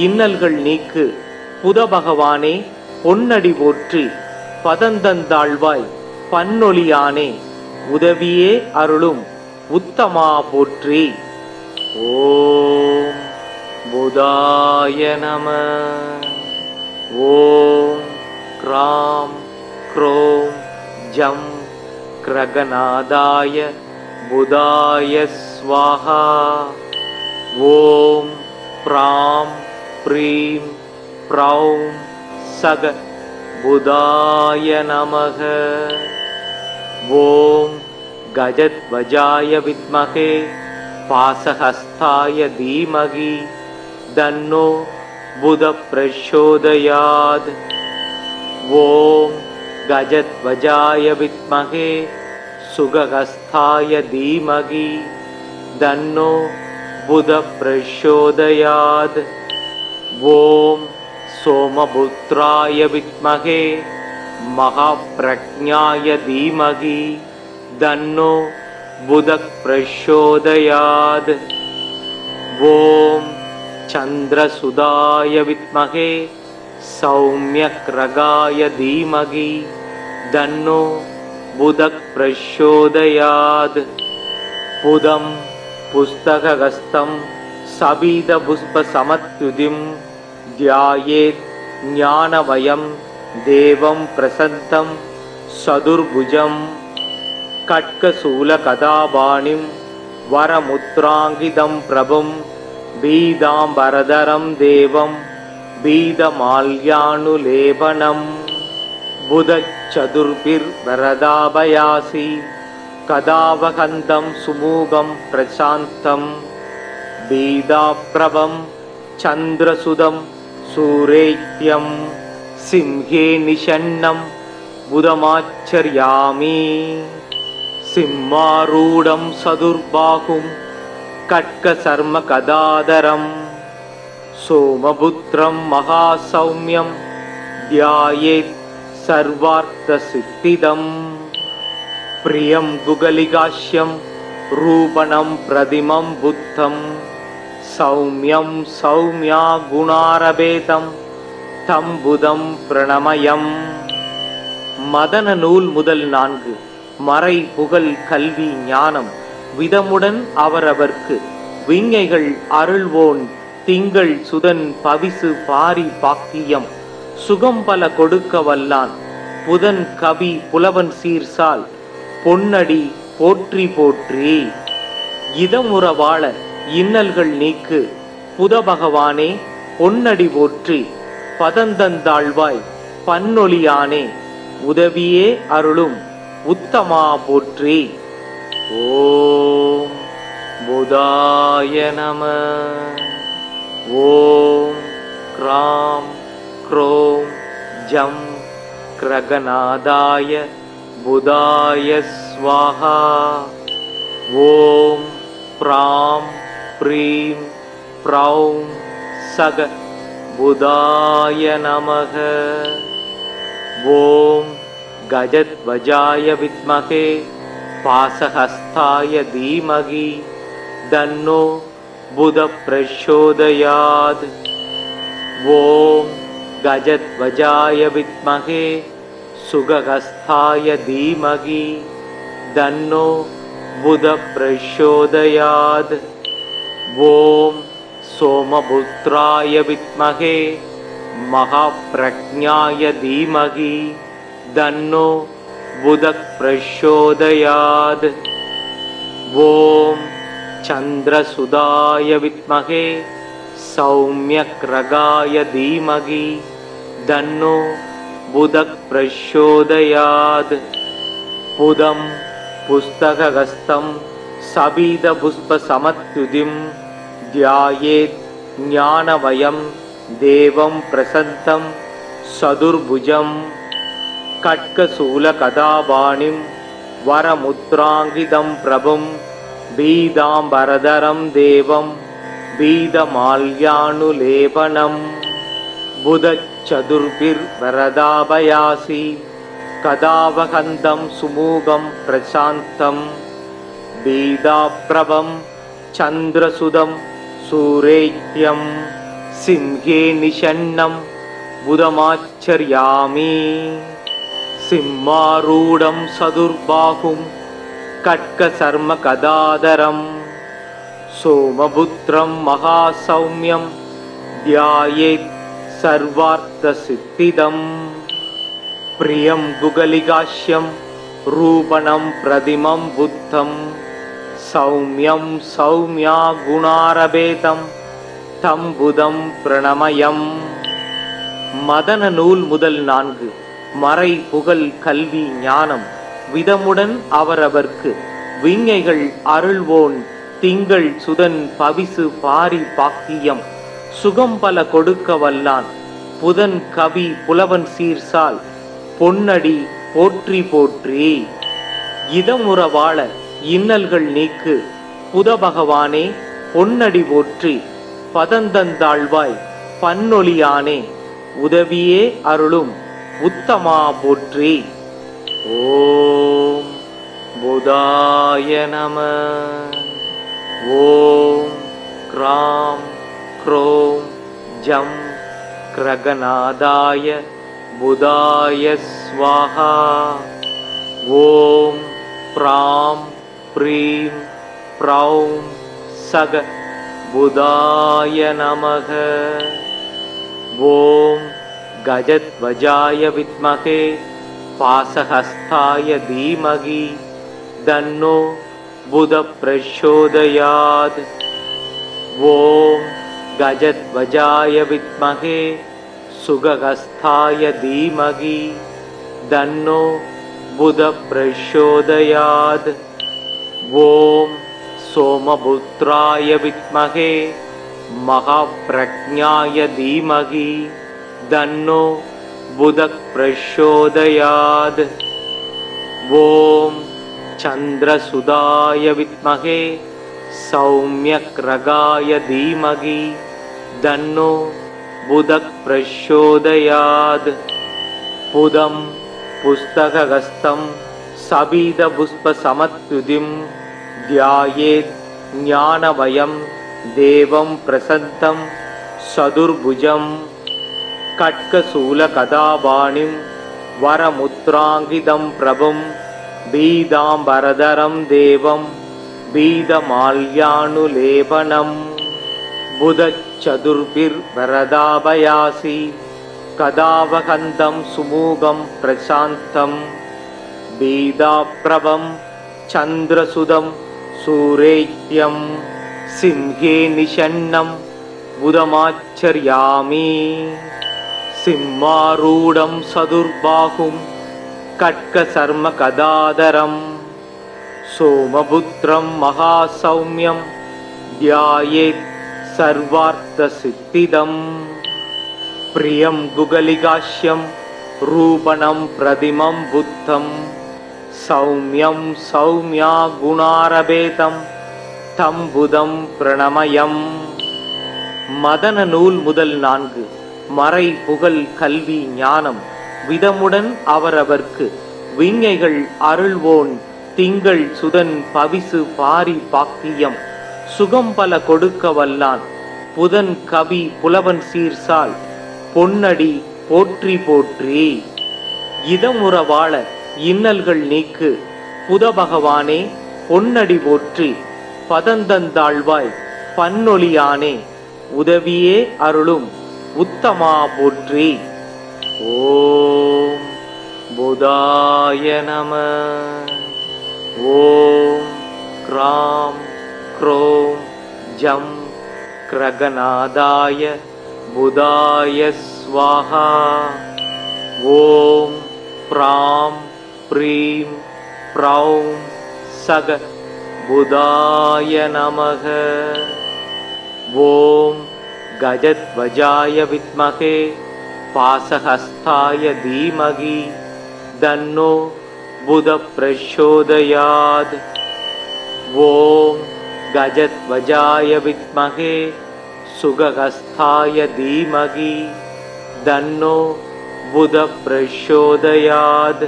இன்னல்கள் நீக்கு புத பகவானே பொன்னடி போற்றி. பதந்தந்தாழ்வாய் பன்னொலியானே உதவியே அருளும் உத்தமா போற்றி. ஓம் புதாய நம. ஓம் க்ராம் க்ரோம் ஜம் கிரகநாதாய புதாய ஸ்வாஹா. ஓம் ப்ராம் ப்ரீம் ப்ரௌம் சக புதாய நமக. ஓம் கஜத்வஜாய வித்மகே பாசஹஸ்தாய தீமகி தன்னோ புத பிரச்சோதயாத். ஓம் கஜத்வஜாய வித்மகே சுகஹஸ்தாய தீமகி தன்னோ புத பிரச்சோதயாத். ஓம் சோமபுத்ராய வித்மகே மகாப்ரக்ஞாய தீமகி தன்னோ புத பிரச்சோதயாத். ஓம் சந்திரசுதாய வித்மகே சௌம்யக்ரகாய தீமகி தன்னோ புத பிரச்சோதயாத். புதம் புஸ்தகஹஸ்தம் சபீதபுஷ்பசமத்யுதிம் த்யாயேத் ஞானமயம் தேவம் பிரசன்னம் சதுர்புஜம் खड्गशूलगदापाणिं वरमुद्राङ्कितं प्रभुं पीताम्बरधरं देवं पीतमाल्यानुलेपनम्। बुधचतुर्भिर्वरदाभयासि कदावहन्तं सुमुखं प्रशान्तं पीताप्रभं चन्द्रसुतं सूरेत्यं सिंहे निषण्णं बुधमाचर्यामि। सिंहारूढं चतुर्बाहुं खड्गशर्मगदाधरं सोमपुत्रं महासौम्यं ध्यायेत् सर्वार्थसिद्धिदम्। प्रियं गुगलिकाश्यं रूपणं प्रतिमं बुद्धं सौम्यं सौम्या गुणारभेदं तं बुधं प्रणमयम्. மதன நூல் முதல் 4 மறை புகழ் கல்வி ஞானம் விதமுடன் அவரவர்க்கு விஞ்ஞைகள் அருள்வோன் திங்கள் சுதன் பவிசு பாரி பாக்கியம் சுகம் பல கொடுக்க வல்லான் புதன் கவி புலவன் சீர்சால் பொன்னடி போற்றி போற்றி. இதமுற வாழ இன்னல்கள் நீக்கு புத பகவானே பொன்னடி போற்றி. பதந்தந்தாழ்வாய் பன்னொலியானே உதவியே அருளும் உத்தமா போற்றி. ஓம் புதாய நம. ஓம் க்ராம் க்ரோம் ஜம் சம்யக்ரகநாதாய புதாய ஸ்வாஹா. ஓம் ப்ராம் ப்ரீம் ப்ரௌம் சக புதாய நமக. ஓம் கஜத்வஜாய வித்மகே பாசஹஸ்தாய தீமகி தன்னோ புத பிரச்சோதயாத். ஓம் கஜத்வஜாய வித்மகே சுகஹஸ்தாய தீமகி தன்னோ புத பிரச்சோதயாத். ஓம் சோமபுத்ராய வித்மகே மகாப்ரக்ஞாய தீமகி தன்னோ புத பிரச்சோதயாத். ஓம் சந்திரசுதாய வித்மகே சௌம்யக்ரகாய தீமகி தன்னோ புத பிரச்சோதயாத். புதம் புஸ்தகஹஸ்தம் சபீத புஷ்ப சமத்யுதிம் த்யாயேத் ஞானவயம் தேவம் பிரசந்தம் சதுர்புஜம் கட்கசூல கதாபாணிம் வரமுத்ராங்கிதம் பிரபும் பீதாம்பரதரம் தேவம் பீதமால்யானுலேபனம். புதச்சதுர்பிர் வரதாபயாசி கதாவகந்தம் சுமூகம் பிரசாந்தம் பீதாப்ரபம் சந்திரசுதம் சூரேத்யம் சிம்ஹே நிஷன்னம் புதமாச்சர்யாமி. சிம்மாரூடம் சதுர்பாகும் கட்கசர்ம கதாதரம் சோமபுத்ரம் மகாசௌம்யம் த்யாயேத் சர்வார்த்த சித்திதம். பிரியம் குகலிகாஷ்யம் ரூபணம் பிரதிமம் புத்தம் சௌம்யம் சௌம்யா குணாரபேதம் தம் புதம் பிரணமயம். மதன நூல் முதல் 4 மறை புகழ் கல்வி ஞானம் விதமுடன் அவரவர்க்கு விஞ்ஞைகள் அருள்வோன் திங்கள் சுதன் பவிசு பாரி பாக்கியம் சுகம் பல கொடுக்க வல்லான் புதன் கவி புலவன் சீர்சால் பொன்னடி போற்றி போற்றி. இதமுற வாழ இன்னல்கள் நீக்கு புத பகவானே பொன்னடி போற்றி. பதந்தந்தாழ்வாய் பன்னொலியானே உதவியே அருளும் உத்தமா போற்றி. ஓம் புதாய நம. ஓம் க்ராம் க்ரோம் ஜம் கிரகநாதாய புதாய ஸ்வாஹா. ஓம் ப்ராம் ப்ரீம் ப்ரௌம் சக புதாய நமக. ஓம் கஜத்வஜாய வித்மகே பாசஹஸ்தாய தீமகி தன்னோ புத பிரச்சோதயாத். ஓம் கஜத்வஜாய வித்மகே சுகஹஸ்தாய தீமகி தன்னோ புத பிரச்சோதயாத். ஓம் சோமபுத்ராய வித்மகே மகாப்ரக்ஞாய தீமகி தன்னோ புத பிரச்சோதயாத். ஓம் சந்திரசுதாய வித்மகே சௌம்யக்ரகாய தீமகி தன்னோ புத பிரச்சோதயாத். புதம் புஸ்தகஹஸ்தம் சபீத புஷ்ப சமத்யுதிம் த்யாயேத் ஞானவயம் தேவம் பிரசந்தம் சதுர்புஜம் கட்கசூல கதாபாணிம் வரமுத்ராங்கிதம் பிரபும் பீதாம்பரதரம் தேவம் பீதமால்யானுலேபனம். புதச்சதுர்பிர் வரதாபயாசி கதாவகந்தம் சுமூகம் பிரசாந்தம் பீதாப்ரபம் சந்திரசுதம் சூரேத்யம் சிம்ஹே நிஷன்னம் புதமாச்சர்யாமி. சிம்மாரூடம் சதுர்பாகும் கட்கசர்ம கதாதரம் சோமபுத்ரம் மகாசௌம்யம் த்யாயேத் சர்வார்த்த சித்திதம். பிரியம் குகலிகாஷ்யம் रूपणं प्रतिमं बुद्धं सौम्यं सौम्या गुणारभेदं तं बुधं प्रणमयम्. மதன நூல் முதல் 4. மறை புகழ் கல்வி ஞானம் விதமுடன் அவரவர்க்கு விஞ்ஞைகள் அருள்வோன் திங்கள் சுதன் பவிசு பாரி பாக்கியம் சுகம் பல கொடுக்க வல்லான் புதன் கவி புலவன் சீர்சால் பொன்னடி போற்றி போற்றி. இதமுற வாழ இன்னல்கள் நீக்கு புத பகவானே பொன்னடி போற்றி. பதந்தந்தாழ்வாய் பன்னொழியானே உதவியே அருளும் உத்தமா போற்றி. ஓம் புதாய நம. ஓம் க்ராம் க்ரோம் ஜம் கிரகநாதாய புதாய ஸ்வாஹா. ஓம் ப்ராம் ப்ரீம் ப்ரௌம் சக புதாய நமக. ஓம் கஜத்வஜாய வித்மகே பாசஹஸ்தாய தீமகி தன்னோ புத பிரச்சோதயாத். ஓம் கஜத்வஜாய வித்மகே சுகஹஸ்தாய தீமகி தன்னோ புத பிரச்சோதயாத்.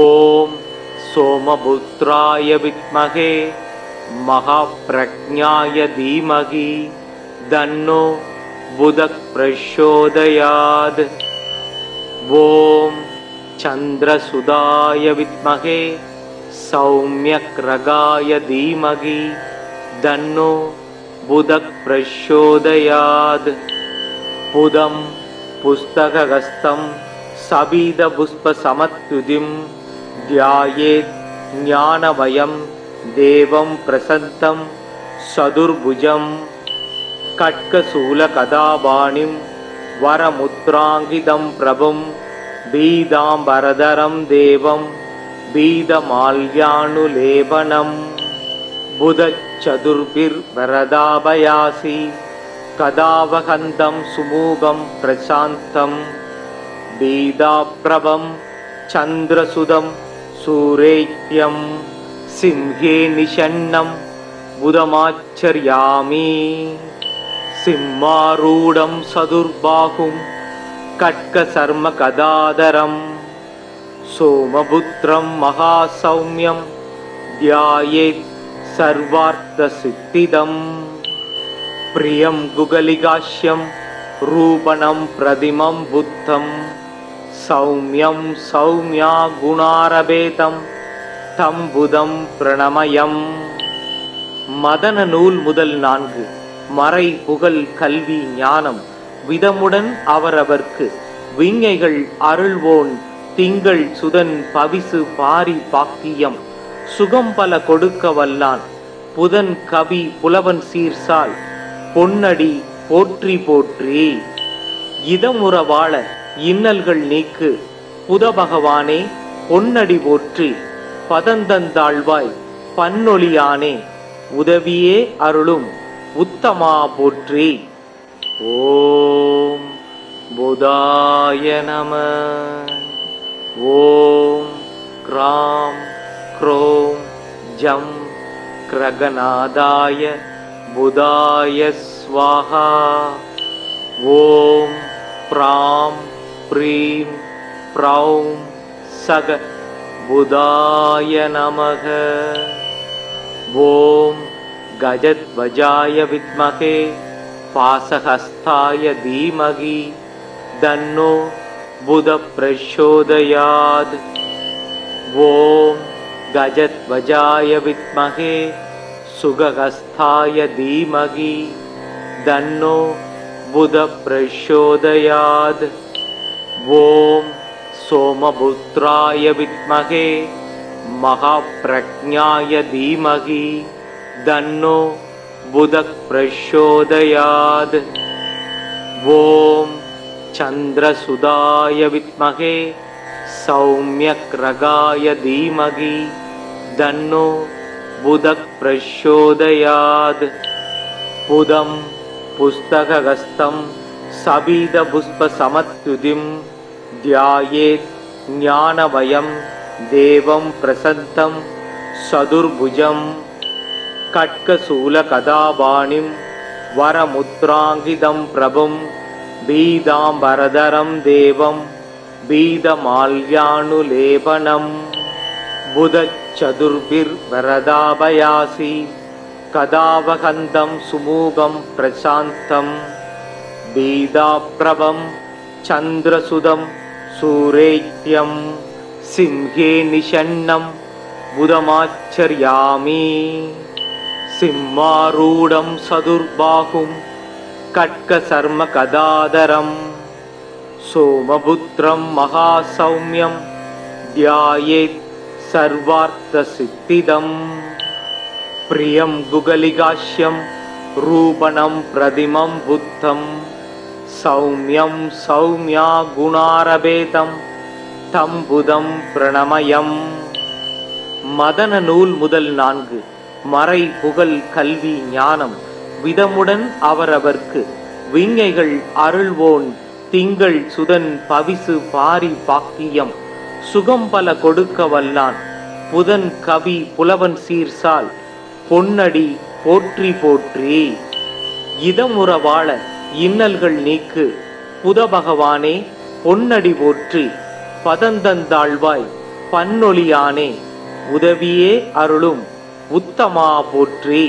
ஓம் சோமபுத்ராய வித்மகே மகாப்ரக்ஞாய தீமகி தன்னோ புத பிரச்சோதயாத். ஓம் சந்திரசுதாய வித்மகே சௌம்யக்ரகாய தீமகி தன்னோ புத பிரச்சோதயாத். புதம் புஸ்தகஹஸ்தம் சபீத புஷ்ப சமத்யுதிம் த்யாயேத் ஞானமயம் தேவம் பிரசந்தம் சதுர்புஜம் கட்கசூல கதாபாணிம் வரமுத்ராங்கிதம் பிரபும் பீதாம்பரதரம் தேவம் பீதமால்யானுலேபனம். புதச்சதுர்பிர் வரதாபயாசி கதாவகந்தம் சுமூகம் பிரசாந்தம் பீதாப்ரபம் சந்திரசுதம் சூரேத்யம் சிம்ஹே நிஷன்னம் புதமாச்சர்யாமி. சிம்மாரூடம் சதுர்பாகும் கட்கசர்ம கதாதரம் சோமபுத்ரம் மகாசௌம்யம் த்யாயேத் சர்வார்த்த சித்திதம். பிரியம் குகலிகாஷ்யம் ரூபணம் பிரதிமம் புத்தம் சௌம்யம் சௌம்யா குணாரபேதம் தம் புதம் பிரணமயம். மதன நூல் முதல் 4. மறை புகழ் கல்வி ஞானம் விதமுடன் அவரவர்க்கு விஞ்ஞைகள் அருள்வோன் திங்கள் சுதன் பவிசு பாரி பாக்கியம் சுகம் பல கொடுக்க வல்லான் புதன் கவி புலவன் சீர்சால் பொன்னடி போற்றி போற்றி. இதமுற வாழ இன்னல்கள் நீக்கு புத பகவானே பொன்னடி போற்றி. பதந்தந்தாழ்வாய் பன்னொழியானே உதவியே அருளும் உத்தமா போற்றி. ஓம் புதாய நம. ஓம் க்ராம் க்ரோம் ஜம் கிரகநாதாய புதாய ஸ்வாஹா. ஓம் ப்ராம் ப்ரீம் ப்ரௌம் சக புதாய நமக. ஓம் கஜத்வஜாய வித்மகே பாசஹஸ்தாய தீமகி தன்னோ புத பிரச்சோதயாத். ஓம் கஜத்வஜாய வித்மகே சுகஹஸ்தாய தீமகி தன்னோ புத பிரச்சோதயாத். ஓம் சோமபுத்ராய வித்மகே மகாப்ரக்ஞாய தீமகி தன்னோ புத பிரச்சோதயாத். ஓம் சந்திரசுதாய வித்மகே சௌம்யக்ரகாய தீமகி தன்னோ புத பிரச்சோதயாத். புதம் புஸ்தகஹஸ்தம் சபீத புஷ்ப சமத்யுதிம் த்யாயேத் ஞானமயம் தேவம் பிரசந்தம் சதுர்புஜம் கட்கசூலகதாபாணிம் வரமுத்ராங்கிதம் பிரபும் பீதாம்பரதரம் தேவம் பீதமால்யானுலேபனம் புதச்சதுர்பிர்வரதாபயாசி கதாவகந்தம் சுமூகம் பிரசாந்தம் பீதாப்ரபம் சந்திரசுதம் சூரேத்யம் சிம்ஹே நிஷன்னம் புதமாச்சர்யாமி சிம்மாரூடம் சதுர்பாகும் கட்கசர்ம கதாதரம் சோமபுத்ரம் மகாசௌமியம் த்யாயேத் சர்வார்த்த சித்திதம் பிரியம் குகலிகாஷ்யம் ரூபணம் பிரதிமம் புத்தம் சௌமியம் சௌமியா குணாரபேதம் தம் புதம் பிரணமயம். மதன நூல் முதல் 4 மறை புகழ் கல்வி ஞானம் விதமுடன் அவரவர்க்கு விஞ்ஞைகள் அருள்வோன் திங்கள் சுதன் பவிசு பாரி பாக்கியம் சுகம் பல கொடுக்க வல்லான் புதன் கவி புலவன் சீர்சால் பொன்னடி போற்றி போற்றி. இதமுற வாழ இன்னல்கள் நீக்கு புத பகவானே பொன்னடி போற்றி பதந்தந்தாழ்வாய் பன்னொழியானே உதவியே அருளும் உத்தமா போற்றி.